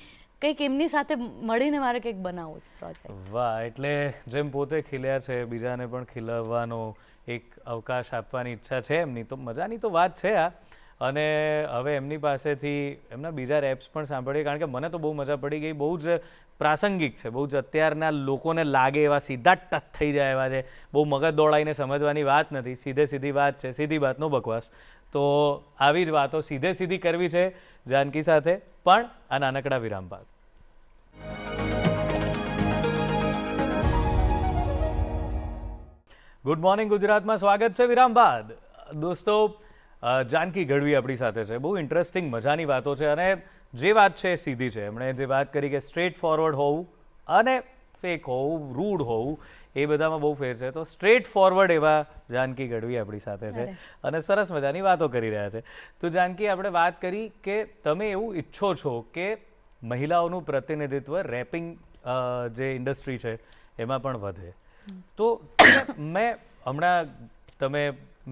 કંઈક એમની સાથે મળીને મારે કંઈક બનાવવું છે પ્રોજેક્ટ. વાહ, એટલે જેમ પોતે ખીલ્યા છે બીજાને પણ ખીલવવાનો એક અવકાશ આપવાની ઈચ્છા છે એમની, તો મજાની તો વાત છે આ. અને હવે એમની પાસેથી એમના બીજા રેપ્સ પણ સાંભળીએ, કારણ કે મને તો બહુ મજા પડી ગઈ. બહુ જ પ્રાસંગિક છે, બહુ જ અત્યારના લોકોને લાગે એવા, સીધા ટચ થઈ જાય એવા છે. બહુ મગજ દોડાઈને સમજવાની વાત નથી, સીધી વાત છે, સીધી વાતનો બકવાસ. તો આવી જ વાતો સીધી કરવી છે જાનકી સાથે, પણ આ નાનકડા વિરામ બાદ. ગુડ મોર્નિંગ ગુજરાતમાં સ્વાગત છે વિરામ બાદ. દોસ્તો, જાનકી ગઢવી આપણી સાથે છે. બહુ ઇન્ટરેસ્ટિંગ મજાની વાતો છે અને જે વાત છે એ સીધી છે. એમણે જે વાત કરી કે સ્ટ્રેટ ફોરવર્ડ હોવું અને ફેક હોવું, રૂડ હોવું, એ બધામાં બહુ ફેર છે. તો સ્ટ્રેટ ફોરવર્ડ એવા જાનકી ગઢવી આપણી સાથે છે અને સરસ મજાની વાતો કરી રહ્યા છે. તો જાનકી, આપણે વાત કરી કે તમે એવું ઈચ્છો છો કે મહિલાઓનું પ્રતિનિધિત્વ રેપિંગ જે ઇન્ડસ્ટ્રી છે એમાં પણ વધે. તો મેં હમણાં તમે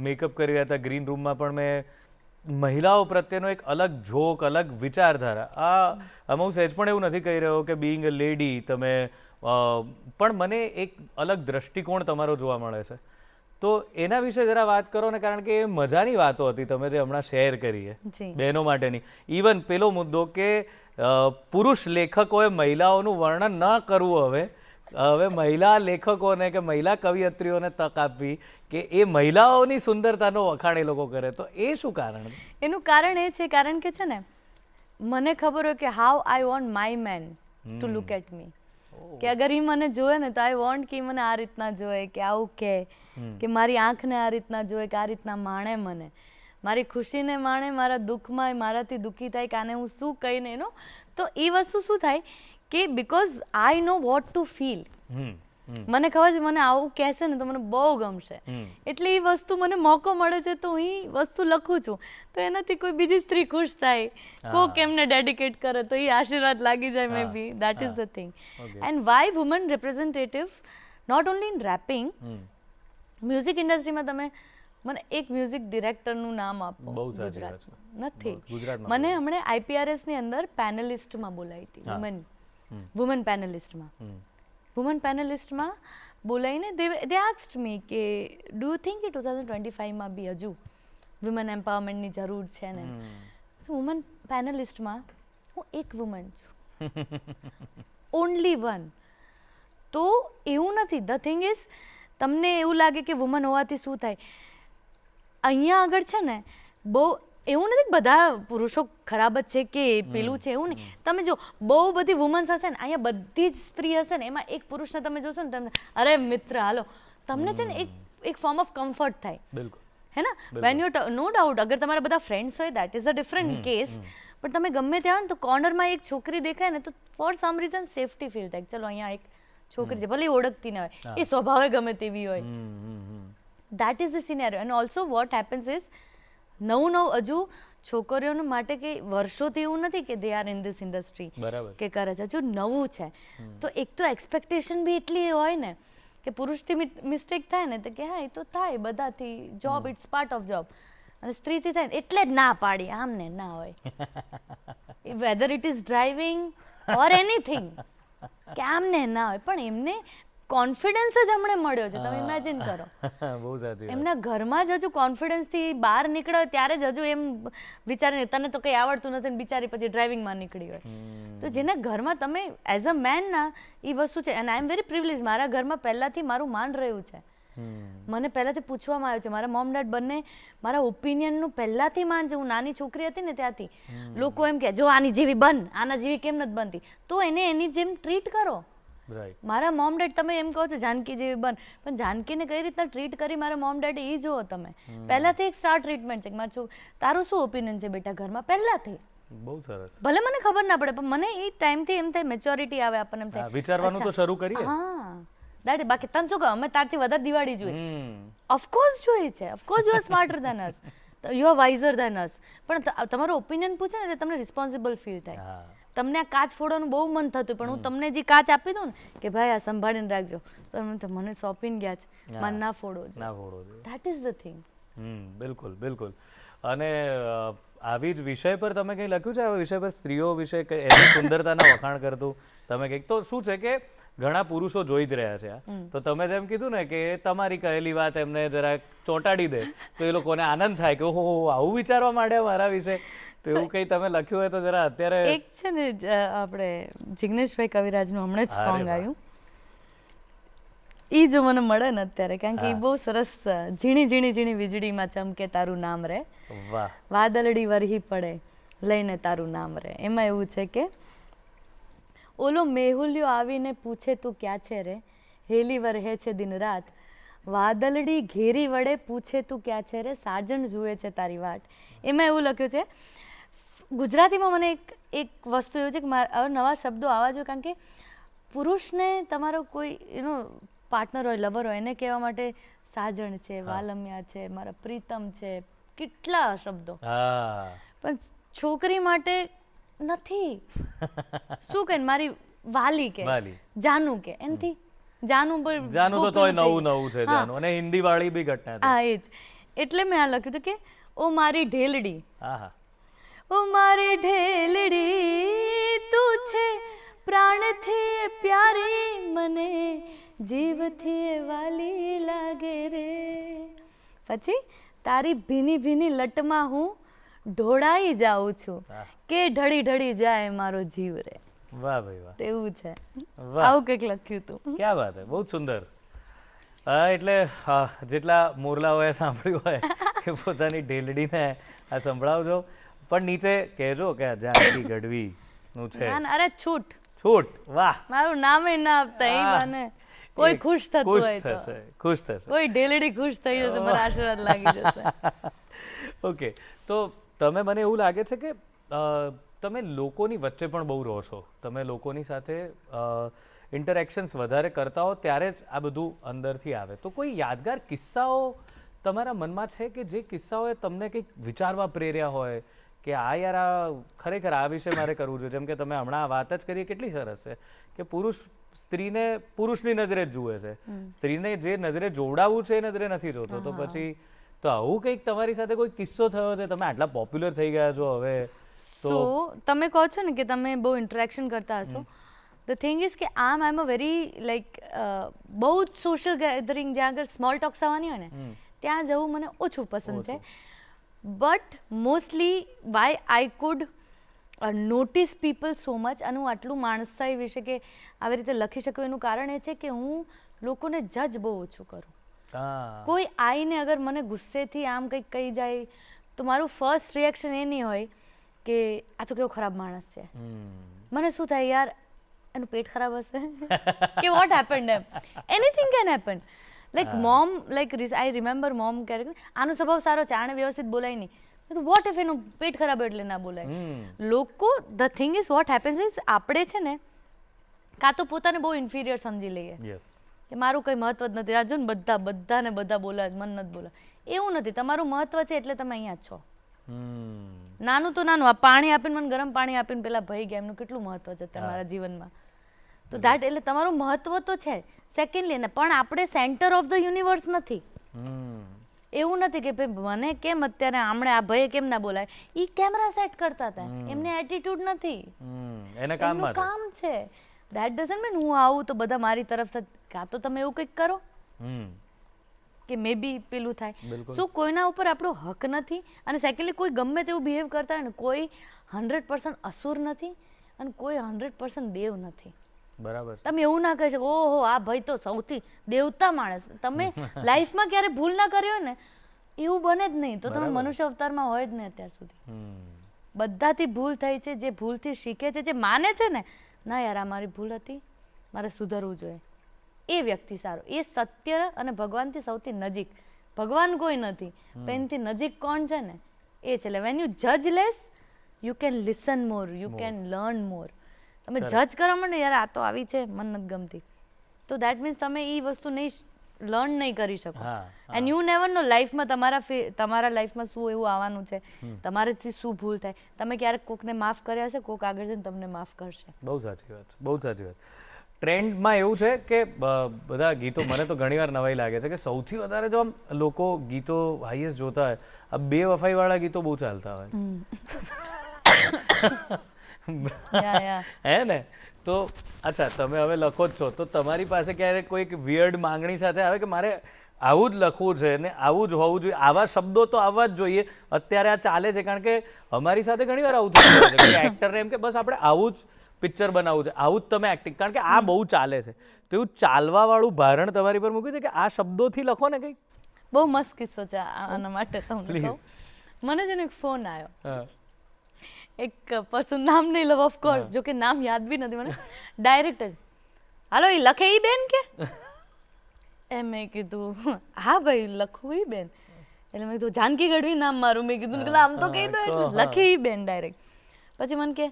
મેકઅપ કરી રહ્યા હતા ગ્રીન રૂમમાં, પણ મેં મહિલાઓ પ્રત્યેનો એક અલગ જોક, અલગ વિચારધારા, આમાં હું સહેજ પણ એવું નથી કહી રહ્યો કે બિંગ અ લેડી તમે, પણ મને એક અલગ દ્રષ્ટિકોણ તમારો જોવા મળે છે. તો એના વિશે જરા વાત કરો ને, કારણ કે એ મજાની વાતો હતી તમે જે હમણાં શેર કરી છે બહેનો માટેની. ઇવન પેલો મુદ્દો કે પુરુષ લેખકોએ મહિલાઓનું વર્ણન ન કરવું, હવે મહિલા લેખકોને કે મહિલા કવિયત્રીઓને તક આપવી કે એ મહિલાઓની સુંદરતાનો વખાણ એ લોકો કરે, તો એ શું કારણ? એનું કારણ એ છે, કારણ કે છે ને મને ખબર હોય કે how I want my man to look at me, કે અગર એ મને જોવે ને તો આઈ વોન્ટ કે મને આ રીતના જોવે, કે આવું કે મારી આંખને આ રીતના જોવે, કે આ રીતના માણે મને, મારી ખુશીને માણે, મારા દુઃખમાં મારાથી દુઃખી થાય કે આને હું શું કહીને એનો. તો એ વસ્તુ શું થાય કે because I know what to feel, મને ખબર છે મને આવું કહેશે ને તો મને બહુ ગમશે, એટલે એ વસ્તુ મને મોકો મળે છે તો હું એ વસ્તુ લખું છું. તો એનાથી કોઈ બીજી સ્ત્રી ખુશ થાય, કોક એમને ડેડિકેટ કરે તો એ આશીર્વાદ લાગી જાય મે બી. That is the thing. And why woman representative not only in rapping, music ઇન્ડસ્ટ્રીમાં તમે મને એક મ્યુઝિક ડિરેક્ટરનું નામ આપો. ગુજરાતમાં નથી. મને હમણાં આઈપીઆરએસ ની અંદર પેનલિસ્ટમાં બોલાવી હતી, વુમન પેનલિસ્ટમાં બોલાવીને દે આસ્ક્ડ મી કે ડુ યુ થિંક કે 2025માં બી હજુ વુમન એમ્પાવરમેન્ટની જરૂર છે ને? વુમન પેનલિસ્ટમાં હું એક વુમન છું, ઓનલી વન. તો એવું નથી. ધ થિંગ ઇઝ, તમને એવું લાગે કે વુમન હોવાથી શું થાય, અહીંયા આગળ છે ને બહુ એવું નથી બધા પુરુષો ખરાબ જ છે કે પેલું છે, એવું નહીં. તમે જો બહુ બધી વુમન્સ હશે ને, અહીંયા બધી જ સ્ત્રી હશે ને, એમાં એક પુરુષને તમે જોશો ને, તમને અરે મિત્ર હાલો, તમને છે ને એક ફોર્મ ઓફ કમ્ફર્ટ થાય. બિલકુલ. હે ને, વેન યુ નો ડાઉટ, અગર તમારા બધા ફ્રેન્ડ્સ હોય that is a different case, પણ તમે ગમે ત્યાં ને તો કોર્નરમાં એક છોકરી દેખાય ને તો for some reason safety feel થાય, ચલો અહીંયા એક છોકરી છે, ભલે એ ઓળખતી ના હોય, એ સ્વભાવે ગમે તેવી હોય. That is the scenario. And also what happens is, નવું હજુ છોકરીઓ માટે કે વર્ષોથી એવું નથી કે they are in this industry કે કરે છે, હજુ નવું છે. તો એક તો એક્સપેક્ટેશન બી એટલી હોય ને કે પુરુષથી મિસ્ટેક થાય ને તો કે હા એ તો થાય બધાથી, job it's part of job. અને સ્ત્રીથી થાય ને એટલે જ ના પાડી, આમ ને ના હોય, weather it is driving or anything, કે આમ ને ના હોય. પણ એમને કોન્ફિડન્સ જ હમણે મળ્યો છે, તમે ઇમેજિન કરો. બહુ સાચી વાત. એમના ઘરમાં જ હજુ કોન્ફિડન્સથી બહાર નીકળ્યો ત્યારે જ હજુ એમ વિચારીને તને તો કંઈ આવડતું નથી ને બિચારી પછી ડ્રાઇવિંગમાં નીકળી હોય. તો જેના ઘરમાં તમે એઝ અ મેન ના એ વસ્તુ છે. And I am very privilege, મારા ઘરમાં પહેલાંથી મારું માન રહ્યું છે. મને પહેલાંથી પૂછવામાં આવ્યું છે, મારા મોમ ડેડ બંને મારા ઓપિનિયનનું પહેલાંથી માન છે. હું નાની છોકરી હતી ને ત્યાંથી લોકો એમ કહે જો આની જેવી બન, આના જેવી કેમ નથી બનતી, તો એને એની જેમ ટ્રીટ કરો. મારા મોમ ડેડ, તમે એમ કહો છો જાનકી જેવી બન, પણ જાનકીને કઈ રીતના ટ્રીટ કરી મારા મોમ ડેડ એ જુઓ તમે. પહેલાથી એક સ્ટાર ટ્રીટમેન્ટ છે કે મારું તારું શું ઓપિનિયન છે બેટા ઘરમાં, પહેલાથી. બહુ સરસ. ભલે મને ખબર ના પડે પણ મને એ ટાઈમથી એમ થાય, મેચ્યોરિટી આવે આપણને એમ થાય વિચારવાનું તો શરૂ કરીએ. હા દેટ. બાકી તને શું કહો, અમે તારથી વધારે દિવાળી જોઈએ, ઓફકોર્સ જોઈએ છે, of course you are smarter than us, you are wiser than us. પણ તમારો ઓપિનિયન પૂછે ને એટલે તમને રિસ્પોન્સિબલ ફીલ થાય. તમને આ કાચ ફોડવાનું બહુ મન થતું, પણ હું તમને જે કાચ આપી દઉં ને કે ભાઈ આ સંભાળીને રાખજો, તો મને સોંપીને ગયા છે, મને ના ફોડો, ના ફોડો. That is the thing. બિલકુલ બિલકુલ. અને આવી જ વિષય પર તમે કંઈ લખ્યું છે, આવા વિષય પર સ્ત્રીઓ વિશે એની સુંદરતાના વખાણ કરતું તમે કંઈક, તો શું છે કે ઘણા પુરુષો જોઈ જ રહ્યા છે, તો તમે જેમ કીધું ને કે તમારી કહેલી વાત એમને જરાક ચોંટાડી દે તો એ લોકોને આનંદ થાય કે ઓહો આવું વિચારવા માંડ્યા મારા વિશે. તો એવું કંઈ તમે લખ્યું હોય તો જરા અત્યારે. એક છે ને આપણે જિગ્નેશભાઈ કવિરાજનું હમણાં જ સોંગ આવ્યું, એ જો મને મળે ને અત્યારે, કારણ કે એ બહુ સરસ, ઝીણી ઝીણી ઝીણી વીજળીમાં ચમકે તારું નામ રે, વાદળડી વરહી પડે લઈને તારું નામ રે. એમાં એવું છે કે ઓલો મેહુલ્યો આવીને પૂછે તું ક્યાં છે રે, હેલી વરહે છે દિન રાત, વાદળડી ઘેરી વડે પૂછે તું ક્યાં છે રે, સાજણ જુએ છે તારી વાટ. એમાં એવું લખ્યું છે. ગુજરાતીમાં મને એક વસ્તુ એવું છે કે નવા શબ્દો આવવા જોઈએ, કારણ કે પુરુષને તમારો કોઈ એનો પાર્ટનર હોય, લવર હોય, એને કહેવા માટે સાજણ છે, વાલમિયા છે, મારા પ્રીતમ છે, કેટલા શબ્દો. પણ છોકરી માટે નથી. શું કે મારી વાલી કે જાનું કે, એનથી જાનું તો તોય નવું નવું છે જાનું, અને હિન્દી વાળી બી ઘટના છે. હા એ જ. એટલે મેં આ લખ્યું હતું કે ઓ મારી ઢેલડી, ઓ મારી ઢેલડી તું છે પ્રાણથી પ્યારી, મને જીવથી વાલી લાગે રે. પછી તારી ભીની ભીની લટમાં હું ઢોળાઈ જાઉં છું, કે ઢળી ઢળી જાય મારો જીવ રે. વાહ ભાઈ વાહ. તેવું છે, આવું કંઈક લખ્યું હતું. ક્યાં વાત હે, બહુ સુંદર. એટલે જેટલા મોરલાઓએ સાંભળ્યું હોય કે પોતાની ઢેલડીને આ સંભળાવજો, પણ નીચે કહેજો કે જાનકી ગઢવી નું છે. અરે છૂટ છૂટ. વાહ. મારું નામે ના આપતા એ મને કોઈ ખુશ થતું હોય તો ખુશ થશે, કોઈ ઢેલડી ખુશ થઈ જશે, મને આશીર્વાદ લાગી જશે. ઓકે. તો તમે, મને એવું લાગે છે કે તમે લોકોની વચ્ચે પણ બહુ રહો છો, તમે લોકોની સાથે ઇન્ટરેક્શન્સ વધારે કરતા હો ત્યારે જ આ બધું અંદરથી આવે. તો કોઈ યાદગાર કિસ્સાઓ તમારા મનમાં છે કે જે કિસ્સાઓએ તમને કંઈક વિચારવા પ્રેર્યા હોય કે આ યાર આ ખરેખર આ વિશે મારે કરવું જોઈએ? જેમ કે તમે હમણાં વાત જ કરી, કેટલી સરસ છે કે પુરુષ સ્ત્રીને પુરુષની નજરે જ જુએ છે, સ્ત્રીને જે નજરે જોવડાવવું છે એ નજરે નથી જોતો. તો પછી તો આવું કંઈક તમારી સાથે કોઈ કિસ્સો થયો છે? તમે આટલા પોપ્યુલર થઈ ગયા છો હવે, તો તમે કહો છો ને કે તમે બહુ ઇન્ટરેક્શન કરતા હશો. ધ થિંગ ઇઝ કે આઈ એમ અ વેરી લાઈક બહુ જ સોશિયલ ગેધરિંગ, જ્યાં આગળ સ્મોલ ટોક્સ આવવાની હોય ને ત્યાં જવું મને ઓછું પસંદ છે. But mostly why I could notice people so much, અને હું આટલું માણસાઈ વિશે કે આવી રીતે લખી શકું એનું કારણ એ છે કે હું લોકોને જજ બહુ ઓછું કરું. કોઈ આવીને અગર મને ગુસ્સેથી આમ કંઈક કહી જાય તો મારું ફર્સ્ટ રિએક્શન એ નહીં હોય કે આ તો કેવો ખરાબ માણસ છે. મને શું થાય યાર એનું પેટ ખરાબ હશે કે વોટ હેપન્ડ એમ, anything can happen. Like mom, like I remember mom ક્યારેક આનો સ્વભાવ સારો છે, આને વ્યવસ્થિત બોલાય નહીં, તો વોટ ઇફ એનું પેટ ખરાબ એટલે ના બોલાય. લોકો, the thing is what happens is આપણે છે ને કાં તો પોતાને બહુ ઇન્ફિરિયર સમજી લઈએ કે મારું કંઈ મહત્વ જ નથી. આ જો ને બધાને બધા બોલાવે, મન નથી બોલાવે, એવું નથી. તમારું મહત્વ છે એટલે તમે અહીંયા છો. નાનું તો નાનું, આ પાણી આપીને મને ગરમ પાણી આપીને પેલા ભાઈ ગયા, એમનું કેટલું મહત્વ છે તમારા જીવનમાં. તો દેટ એટલે તમારું મહત્વ તો છે. સેકન્ડલી, ને પણ આપણે સેન્ટર ઓફ ધ યુનિવર્સ નથી. એવું નથી કે ભાઈ મને કેમ અત્યારે આમણે આ ભાઈએ કેમ ના બોલાય, એ કેમેરા સેટ કરતા હતા, એમને એટીટ્યુડ નથી, એમનું કામ છે. દેટ ડઝન્ટ મીન હું આવું તો બધા મારી તરફ કાં તો તમે એવું કંઈક કરો કે મે બી પેલું થાય. શું કોઈના ઉપર આપણો હક નથી? અને સેકન્ડલી કોઈ ગમે તેવું બિહેવ કરતા હોય ને, કોઈ 100% અસુર નથી અને કોઈ 100% દેવ નથી. બરાબર. તમે એવું ના કહી શકો ઓહો આ ભાઈ તો સૌથી દેવતા માણસ. તમે લાઈફમાં ક્યારે ભૂલ ના કરી હોય ને, એવું બને જ નહીં. તો તમે મનુષ્ય અવતારમાં હોય જ નહીં અત્યાર સુધી. બધાથી ભૂલ થઈ છે. જે ભૂલથી શીખે છે, જે માને છે ને ના યાર આ મારી ભૂલ હતી, મારે સુધરવું જોઈએ, એ વ્યક્તિ સારો. એ સત્ય અને ભગવાનથી સૌથી નજીક. ભગવાન કોઈ નથી, પણ એનાથી નજીક કોણ છે ને એ છે. એટલે વેન યુ જજ less you can listen more, you can learn more. તમે જજ કરવા માંડો યાર આ તો આવી છે મને નથી ગમતી, તો દેટ મીન્સ તમે એ વસ્તુ નહીં લર્ન નહીં કરી શકો. એન્ડ યુ નેવર નો લાઈફમાં તમારા લાઈફમાં શું એવું આવવાનું છે, તમારાથી શું ભૂલ થાય. તમે ક્યારેક કોકને માફ કર્યા હશે, કોક આગળ જઈને તમને માફ કરશે. બહુ સાચી વાત, બહુ સાચી વાત. ટ્રેન્ડમાં એવું છે કે બધા ગીતો, મને તો ઘણીવાર નવાઈ લાગે છે કે સૌથી વધારે જો આમ લોકો ગીતો હાઈએસ્ટ જોતા હોય, આ બે વફાઈવાળા ગીતો બહુ ચાલતા હોય. હે ને? તો અચ્છા, તમે હવે લખો જ છો, તો તમારી પાસે ક્યારેક કોઈક વિયર્ડ માંગણી સાથે આવે કે મારે આવું જ લખવું છે ને આવું જ હોવું જોઈએ, આવા શબ્દો તો આવવા જ જોઈએ, અત્યારે આ ચાલે છે? કારણ કે અમારી સાથે ઘણીવાર આવું થતું હોય છે કે એક્ટરને એમ કે બસ આપણે આવું જ પિક્ચર બનાવવું છે, આવું જ તમે એક્ટિંગ, કારણ કે આ બહુ ચાલે છે. તો એવું ચાલવાવાળું ભારણ તમારી પર મૂક્યું છે કે આ શબ્દોથી લખો ને કંઈક? બહુ મસ્ત કિસ્સો છે આના માટે. તમને કહું, મને છે ને એક ફોન આવ્યો, એક પર્સન, નામ નહીં લવ ઓફકોર્સ, જો કે નામ યાદ બી નથી મને, ડાયરેક્ટ જ હાલો એ લખે ઈ બેન કે એમ. મેં કીધું હા ભાઈ લખવું ઈ બેન. એટલે મેં કીધું જાનકી ગઢવી નામ મારું. મેં કીધું નામ તો કહી દો એટલે લખે ઈ બેન ડાયરેક્ટ. પછી મને કે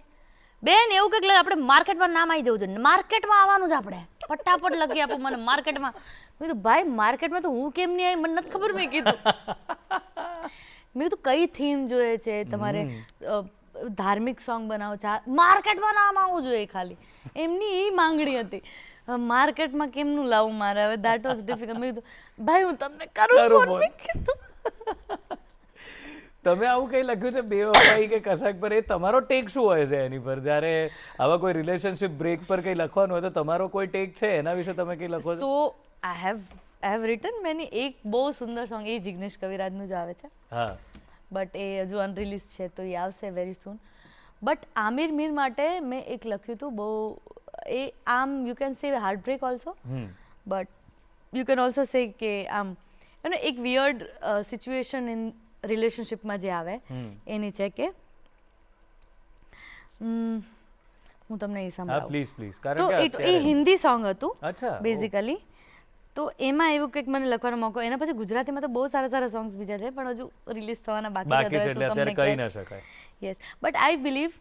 બેન એવું કંઈક આપણે માર્કેટમાં નામ આવી જવું જોઈએ, માર્કેટમાં આવવાનું છે, આપણે ફટાફટ લખી આપો મને માર્કેટમાં. મેં કીધું ભાઈ માર્કેટમાં તો હું કેમ નહીં આવી મને નથી ખબર. મેં કીધું કઈ થીમ જોઈએ છે તમારે, ધાર્મિક સોંગ બનાવો છે, માર્કેટમાં નામ આવવું જોઈએ ખાલી, એમની એ માંગણી હતી. માર્કેટમાં કેમનું લાવું મારે હવે, દેટ વોઝ ડિફિકલ્ટ. મેં કીધું ભાઈ હું તમને કરું ફોન. તમે આવું કંઈ લખ્યું છે બેવફાઈ કે કશાક પર, એ તમારો ટેક શું હોય છે એની પર? જ્યારે આવા કોઈ રિલેશનશિપ બ્રેક પર કંઈ લખવાનું હોય તો તમારો કોઈ ટેક છે એના વિશે? તમે કંઈ લખો છો? સો આઈ હેવ રિટન મેની. એક બહુ સુંદર સોંગ એ જિગ્નેશ કવિરાજનું જ આવે છે, હા, બટ એ હજુ અનરિલીઝ છે તો એ આવશે very soon. But Aamir Mir માટે મેં એક લખ્યું હતું બહુ, એ આમ you can say heartbreak also, but you can also say કે આમ એક વિયર્ડ સિચ્યુએશન ઇન રિલેશનશિપમાં જે આવે એની છે કે હું તમને એ સંભળાવું. Please please. તો એ હિન્દી સોંગ હતું અચ્છા, બેઝિકલી. તો એમાં એવું કંઈક મને લખવાનો મોકો, એના પછી ગુજરાતીમાં તો બહુ સારા સારા સોંગ્સ બીજા છે પણ હજુ રિલીઝ થવાના બાકી છે એટલે અત્યારે કહી ન શકાય. યસ, બટ આઈ બિલીવ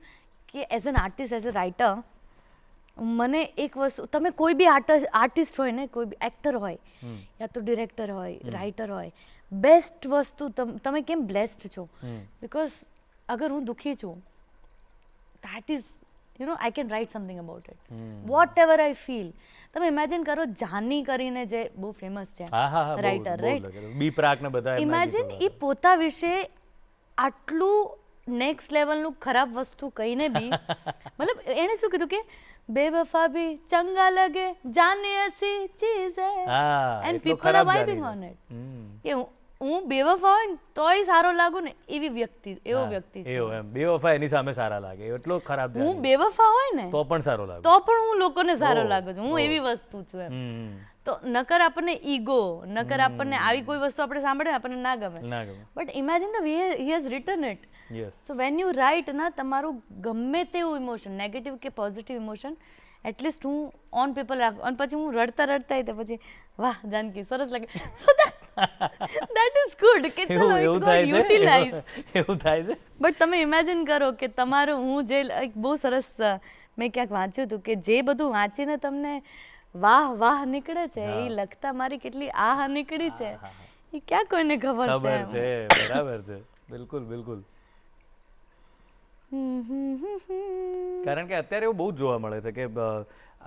કે as an artist, as a writer, મને એક વસ્તુ, તમે કોઈ બી આર્ટિસ્ટ હોય ને, કોઈ બી એક્ટર હોય યા તો ડિરેક્ટર હોય, રાઇટર હોય, બેસ્ટ વસ્તુ તમે કેમ બ્લેસ્ડ છો, બિકોઝ અગર હું દુઃખી છું, that is I can write something about it. Whatever I feel. તમે ઇમેજિન કરો જાની કરીને જે બહુ ફેમસ છે રાઇટર, રાઈટ? બી પ્રાક ને બધા. ઇમેજિન એ પોતા વિશે આટલું નેક્સ્ટ લેવલનું ખરાબ વસ્તુ કહીને બી મતલબ એણે શું કીધું કે બેવફા ભી ચંગા લગે જાને એસી ચીઝ હે, and people are vibing on it. કે હું બેવફા હોય ને તોય સારો લાગુ ને એવો વ્યક્તિ છું. એવો એમ બેવફા એની સામે સારા લાગે એટલો ખરાબ છે હું બેવફા હોય ને તો પણ સારો લાગે. તો પણ હું લોકોને સારો લાગુ છું. હું એવી વસ્તુ છું એમ. તો નકર આપણને ઈગો, નકર આપણને આવી કોઈ વસ્તુ આપણે સાંભળે ને આપણને ના ગમે. But imagine the way he has return it. So when you write ના, તમારું ગમે તેવું ઇમોશન, નેગેટિવ કે પોઝિટિવ ઇમોશન, એટલીસ્ટ હું ઓન પેપર રાખું. અને પછી હું રડતા તો પછી વાહ જાનકી સરસ લાગે. સો દેટ ઇઝ ગુડ કે ચલો ઇટ ગોટ યુટિલાઇઝ્ડ. એવું થાય છે. બટ તમે ઇમેજિન કરો કે તમારું, હું જે એક બહુ સરસ મેં ક્યાંક વાંચ્યું હતું કે જે બધું વાંચીને તમને વાહ વાહ નીકળે છે એ લખતા મારી કેટલી આહ નીકળી છે એ ક્યાં કોઈને ખબર છે. બરાબર છે. બિલકુલ બિલકુલ. કારણ કે અત્યારે એવું બહુ જ જોવા મળે છે કે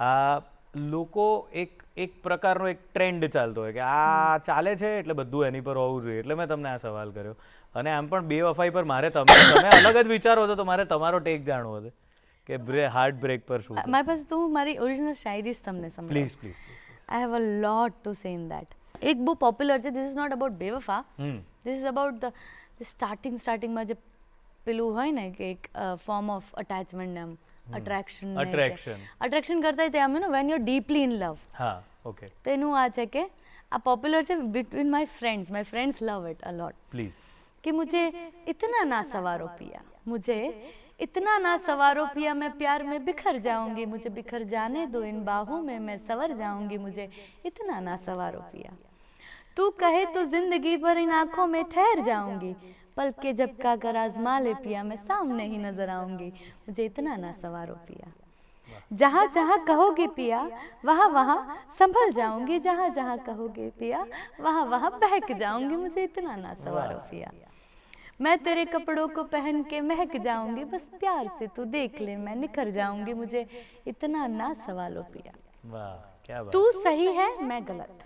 આ લોકો એક પ્રકારનો એક ટ્રેન્ડ ચાલતો હોય કે આ ચાલે છે એટલે બધું એની પર હોવું જોઈએ. એટલે મેં તમને આ સવાલ કર્યો. અને આમ પણ બેવફાઈ પર મારે તમે અલગ જ વિચારો છો તો મારે તમારો ટેક જાણવો છે કે હાર્ટ બ્રેક પર શું. મારી પાસે તો હું મારી ઓરિજિનલ શાયરી તમને સમજાવું. Please please. I have a lot to say in that. એક બહુ પોપ્યુલર છે. ધીસ ઇઝ નોટ અબાઉટ બેવફા. ધીસ ઇઝ અબાઉટ ધ સ્ટાર્ટિંગમાં જે પેલું હોય ને કે એક ફોર્મ ઓફ અટેચમેન્ટ એમ અટ્રેક્શન કરતા હોય આમ when you deeply in love. હા ઓકે. તો એનું આ છે કે આ પોપ્યુલર છે between my friends love it a lot. Please. कि मुझे इतना ना सवारो पिया, मुझे इतना ना सवारो पिया, मैं प्यार में बिखर जाऊंगी, मुझे बिखर जाने दो इन बाहों में, मैं सवर जाऊंगी, मुझे इतना ना सवारो पिया. तू कहे तो जिंदगी भर इन आंखों में ठहर जाऊंगी, पलके झपका कर आजमा ले पिया, मैं सामने ही नजर आऊंगी, मुझे इतना ना सवारो पिया. जहाँ जहाँ कहोगे पिया वहाँ वहाँ संभल जाऊंगी, जहाँ जहाँ कहोगे पिया वहाँ वहाँ बहक जाऊंगी, मुझे इतना ना सवारो पिया. मैं तेरे कपड़ों को पहन के महक जाऊंगी, बस प्यार से तू देख ले मैं निखर जाऊंगी, मुझे इतना ना सवालो पिया. वाह क्या बात. तू सही है मैं गलत,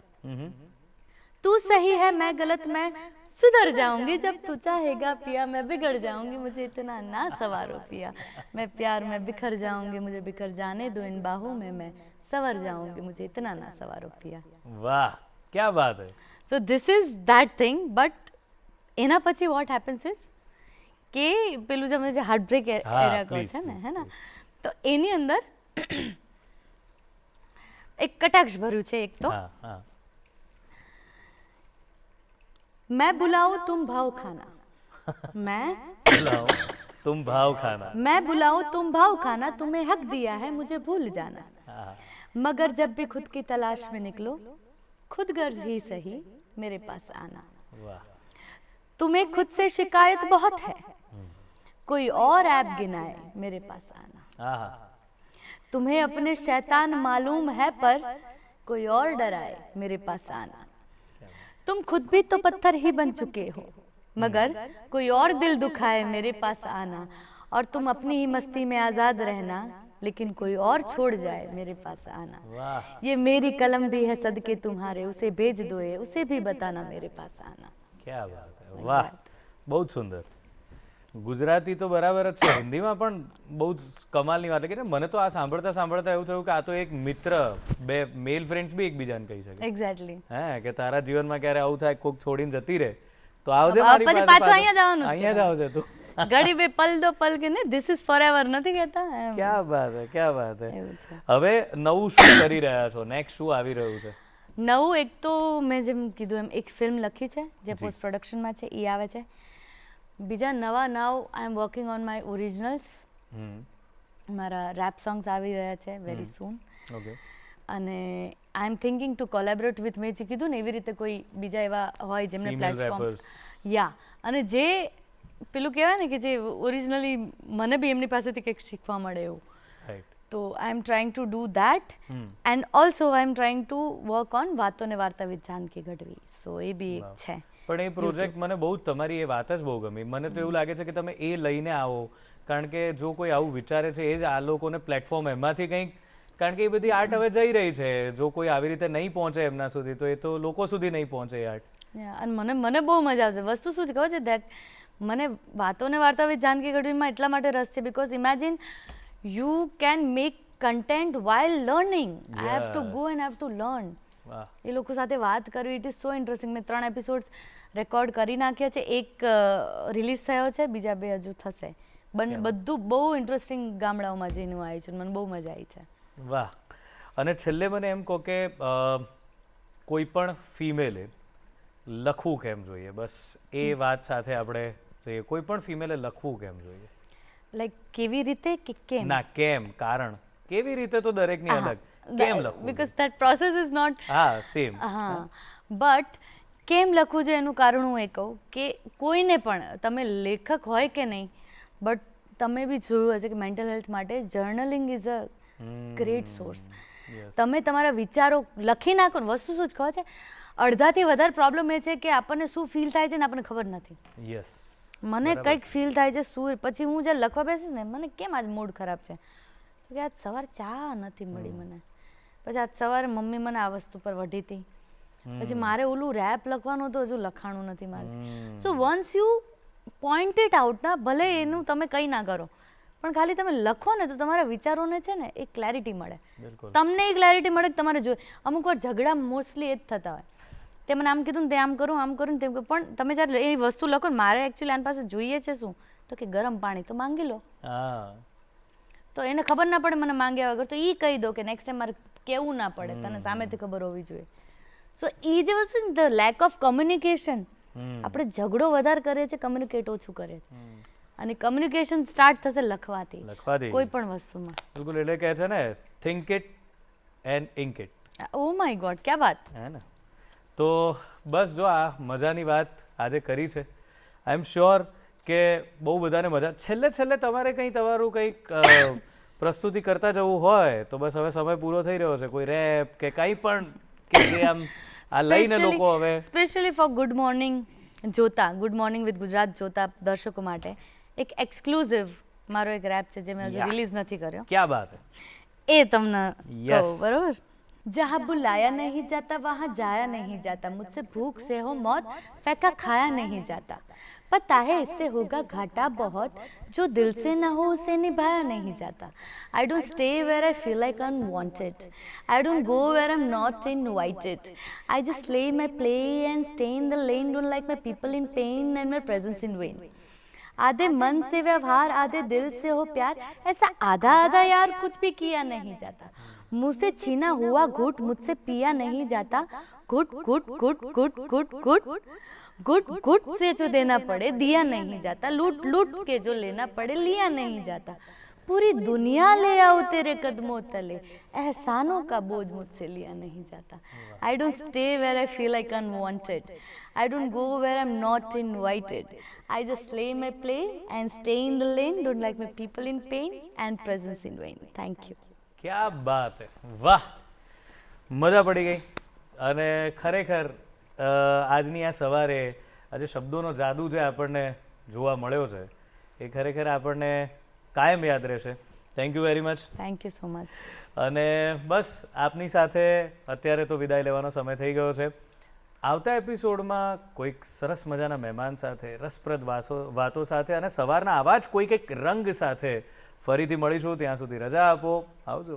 तू सही है मैं गलत, मैं सुधर जाऊंगी, जब तू चाहेगा पिया मैं बिगड़ जाऊंगी, मुझे इतना ना सवारो पिया. मैं प्यार में बिखर जाऊंगी, मुझे बिखर जाने दो इन बाहों में, मैं सवर जाऊंगी, मुझे इतना ना सवारो पिया. વાહ क्या बात है. So this is that thing. But એના પછી વોટ હેપન્સ ઇઝ કે પેલું જે અમે જે હાર્ટબ્રેક એરા કહો છે ને, હે ને, તો એની અંદર એક કટાક્ષ ભર્યું છે. એક તો मैं बुलाऊं तुम भाव खाना, मैं बुलाऊं तुम भाव खाना, मैं बुलाऊं तुम भाव खाना, तुम्हें हक दिया है मुझे भूल जाना, मगर जब भी खुद की तलाश में निकलो खुद गर्ज ही सही मेरे पास आना. तुम्हें खुद से शिकायत बहुत है, कोई और ऐप गिनाए मेरे पास आना. तुम्हें अपने शैतान मालूम है पर कोई और डराए मेरे पास आना. तुम खुद भी तो पत्थर ही बन चुके हो, मगर कोई और दिल दुखाए मेरे पास आना, और तुम अपनी ही मस्ती में आजाद रहना, लेकिन कोई और छोड़ जाए मेरे पास आना. ये मेरी कलम भी है सदके तुम्हारे, उसे भेज दो ये उसे भी बताना मेरे पास आना. क्या बात है. वाह બહુ જ સુંદર. ગુજરાતી તો બરાબર જ છે, હિન્દીમાં પણ બહુ જ કમાલની વાત છે. મને તો આ સાંભળતા સાંભળતા એવું થયું કે આ તો એક મિત્ર, બે મેલ ફ્રેન્ડ્સ બી એકબીજાને કહી શકે. એક્ઝેક્ટલી. હે કે તારા જીવનમાં ક્યારે આવું થાય, કોક છોડીને જતી રહે તો આવજે મારી પાસે, પાછો અહીંયા જવાનું, અહીંયા જ આવજે તું. ઘડી બે પલ દો પલ કે ને, ધીસ ઇઝ ફોરએવર નથી કહેતા. ક્યા બાત હે, ક્યા બાત હે. હવે નવું શું કરી રહ્યા છો, નેક્સ્ટ શું આવી રહ્યું છે? નવું એક તો મેં જેમ કીધું એમ એક ફિલ્મ લખી છે જે પોસ્ટ પ્રોડક્શનમાં છે, એ આવે છે. બીજા નવા નાવ આઈ એમ વર્કિંગ ઓન માય ઓરિજિનલ્સ. મારા રેપ સોંગ્સ આવી રહ્યા છે વેરી સૂન. અને આઈ એમ થિંકિંગ ટુ કોલેબોરેટ વિથ, મેં જે કીધું ને એવી રીતે કોઈ બીજા એવા હોય જેમને પ્લેટફોર્મ, યા, અને જે પેલું કહેવાય ને કે જે ઓરિજિનલી મને બી એમની પાસેથી કંઈક શીખવા મળે એવું. તો I am trying to do that, and also I am trying to work on વાતો ને વાર્તા વિથ જાનકી ગઢવી. સો એ બી એક છે. પણ એ પ્રોજેક્ટ મને બહુ, તમારી એ વાત જ બહુ ગમી. મને તો એવું લાગે છે કે તમે એ લઈને આવો, કારણ કે જો કોઈ આવું વિચારે છે એ જ આ લોકોને પ્લેટફોર્મ એમાંથી કંઈક, કારણ કે એ બધી આર્ટ હવે જઈ રહી છે. જો કોઈ આવી રીતે નહીં પહોંચે એમના સુધી તો એ તો લોકો સુધી નહીં પહોંચે એ આર્ટ. અને મને બહુ મજા આવશે. વસ્તુ શું છે ખબર છે, દેટ મને વાતો ને વાર્તા વિથ જાનકી ગઢવીમાં એટલા માટે રસ છે because imagine you can make content while learning. I have to go and have to learn. એ લોકો સાથે વાત કરવી, ઇટ ઇઝ સો ઇન્ટરેસ્ટિંગ. મેં 3 એપિસોડ્સ રેકોર્ડ કરી નાખ્યા છે. એક રિલીઝ થયો છે, બીજા 2 હજુ થશે. બધું બહુ ઇન્ટરેસ્ટિંગ ગામડાઓમાં જઈને હું આવી છું. મને બહુ મજા આવી છે. વાહ. અને છેલ્લે મને એમ કહો કે કોઈ પણ ફિમેલે લખવું કેમ જોઈએ? બસ એ વાત સાથે આપણે જોઈએ. કોઈ પણ ફિમેલે લખવું કેમ જોઈએ? લાઈક કેવી રીતે કે કેમ? ના, કેમ, કારણ. કેવી રીતે તો દરેકની અલગ. કેમ લખવું? Because that process is not same. But કેમ લખવું જોઈએ એનું કારણ હું એ કહું કે કોઈને પણ, તમે લેખક હોય કે નહીં, બટ તમે બી જોયું હશે કે મેન્ટલ હેલ્થ માટે journaling is a great source. તમે તમારા વિચારો લખી નાખો ને. વસ્તુ શું જ કહો છે, અડધાથી વધારે પ્રોબ્લેમ એ છે કે આપણને શું ફીલ થાય છે ને આપણને ખબર નથી. યસ. મને કંઈક ફીલ થાય છે શું, પછી હું જ્યારે લખવા બેસીશ ને, મને કેમ આજ મૂડ ખરાબ છે, તો કે આજ સવારે ચા નથી મળી મને, પછી આજ સવારે મમ્મી મને આ વસ્તુ પર વઢી હતી, પછી મારે ઓલું રેપ લખવાનું હતું, હજુ લખાણું નથી મારે. સો once you point it out ના, ભલે એનું તમે કંઈ ના કરો, પણ ખાલી તમે લખો ને તો તમારા વિચારોને છે ને એક ક્લેરિટી મળે. તમને એ ક્લેરિટી મળે કે તમારે જોઈએ. અમુક વાર ઝઘડા મોસ્ટલી એ જ થતા હોય. તે મને આમ કીધું ને તે આમ કરું, આમ કરું ને તેમ કરું, પણ તમે જ્યારે એ વસ્તુ લખો ને, મારે એકચ્યુઅલી આની પાસે જોઈએ છે શું, તો કે ગરમ પાણી તો માંગી લો. તો એને ખબર ના પડે મને માંગ્યા વગર, તો એ કહી દો કે નેક્સ્ટ ટાઈમ મારે કેવું ના પડે, તને સામેથી ખબર હોવી જોઈએ. સો એ જે વસ્તુ છે ને, ધ લેક ઓફ કમ્યુનિકેશન, આપણે ઝઘડો વધારે કરીએ છીએ, કમ્યુનિકેટ ઓછું કરીએ છીએ. અને કમ્યુનિકેશન સ્ટાર્ટ થશે લખવાથી, કોઈ પણ વસ્તુમાં. બિલકુલ. એટલે કહે છે ને, think it and ink it. Oh my god, ક્યાં વાત. હે ને? તો બસ જો આ મજાની વાત આજે કરી છે. આઈ એમ શ્યોર કે બહુ બધાને મજા. છેલ્લે તમારે કંઈ તમારું કંઈક પ્રસ્તુતિ કરતા જવું હોય તો બસ હવે સમય પૂરો થઈ રહ્યો છે. કોઈ રેપ કે કંઈ પણ કે જે આમ આ લઈને લોકો હવે સ્પેશિયલી ફોર ગુડ મોર્નિંગ જોતા, ગુડ મોર્નિંગ વિથ ગુજરાત જોતા દર્શકો માટે એક એક્સક્લુઝિવ મારો એક રેપ છે જે મેં હજુ રિલીઝ નથી કર્યો. ક્યાં બાત હે. એ તમને કહું, બરોબર? जहाँ बुलाया नहीं जाता वहाँ जाया नहीं जाता, मुझसे भूख से हो मौत फेंका खाया नहीं जाता, पता है इससे होगा घाटा बहुत, जो दिल से न हो उसे निभाया नहीं जाता. I don't stay where I feel like unwanted, I don't go where I'm not invited, I just lay my play and stay in the lane, don't like my people in pain and my presence in vain. आधे मन से व्यवहार आधे दिल से हो प्यार, ऐसा आधा आधा यार कुछ भी किया नहीं जाता, मुँह से छीना हुआ घूट मुझसे पिया नहीं जाता, घुट घुट घुट घुट घुट घुट घुट घुट से जो देना पड़े दिया नहीं जाता, लूट लूट के जो लेना पड़े लिया नहीं जाता, पूरी दुनिया ले आओ तेरे कदमों तले, एहसानों का बोझ मुझसे लिया नहीं जाता. I don't stay where I feel like unwanted, I don't go where I'm not invited, I just lay my play and stay in the lane, don't like my people in pain and presence in vain. Thank you. ક્યા બાત હે. વાહ, મજા પડી ગઈ. અને ખરેખર આજની આ સવારે આજે શબ્દોનો જાદુ જે આપણને જોવા મળ્યો છે એ ખરેખર આપણને કાયમ યાદ રહેશે. Thank you very much. Thank you so much. અને બસ આપની સાથે અત્યારે તો વિદાય લેવાનો સમય થઈ ગયો છે. આવતા એપિસોડમાં કોઈક સરસ મજાના મહેમાન સાથે, રસપ્રદ વાતો સાથે અને સવારના આવા જ કોઈક એક રંગ સાથે ફરીથી મળીશું. ત્યાં સુધી રજા આપો. આવજો.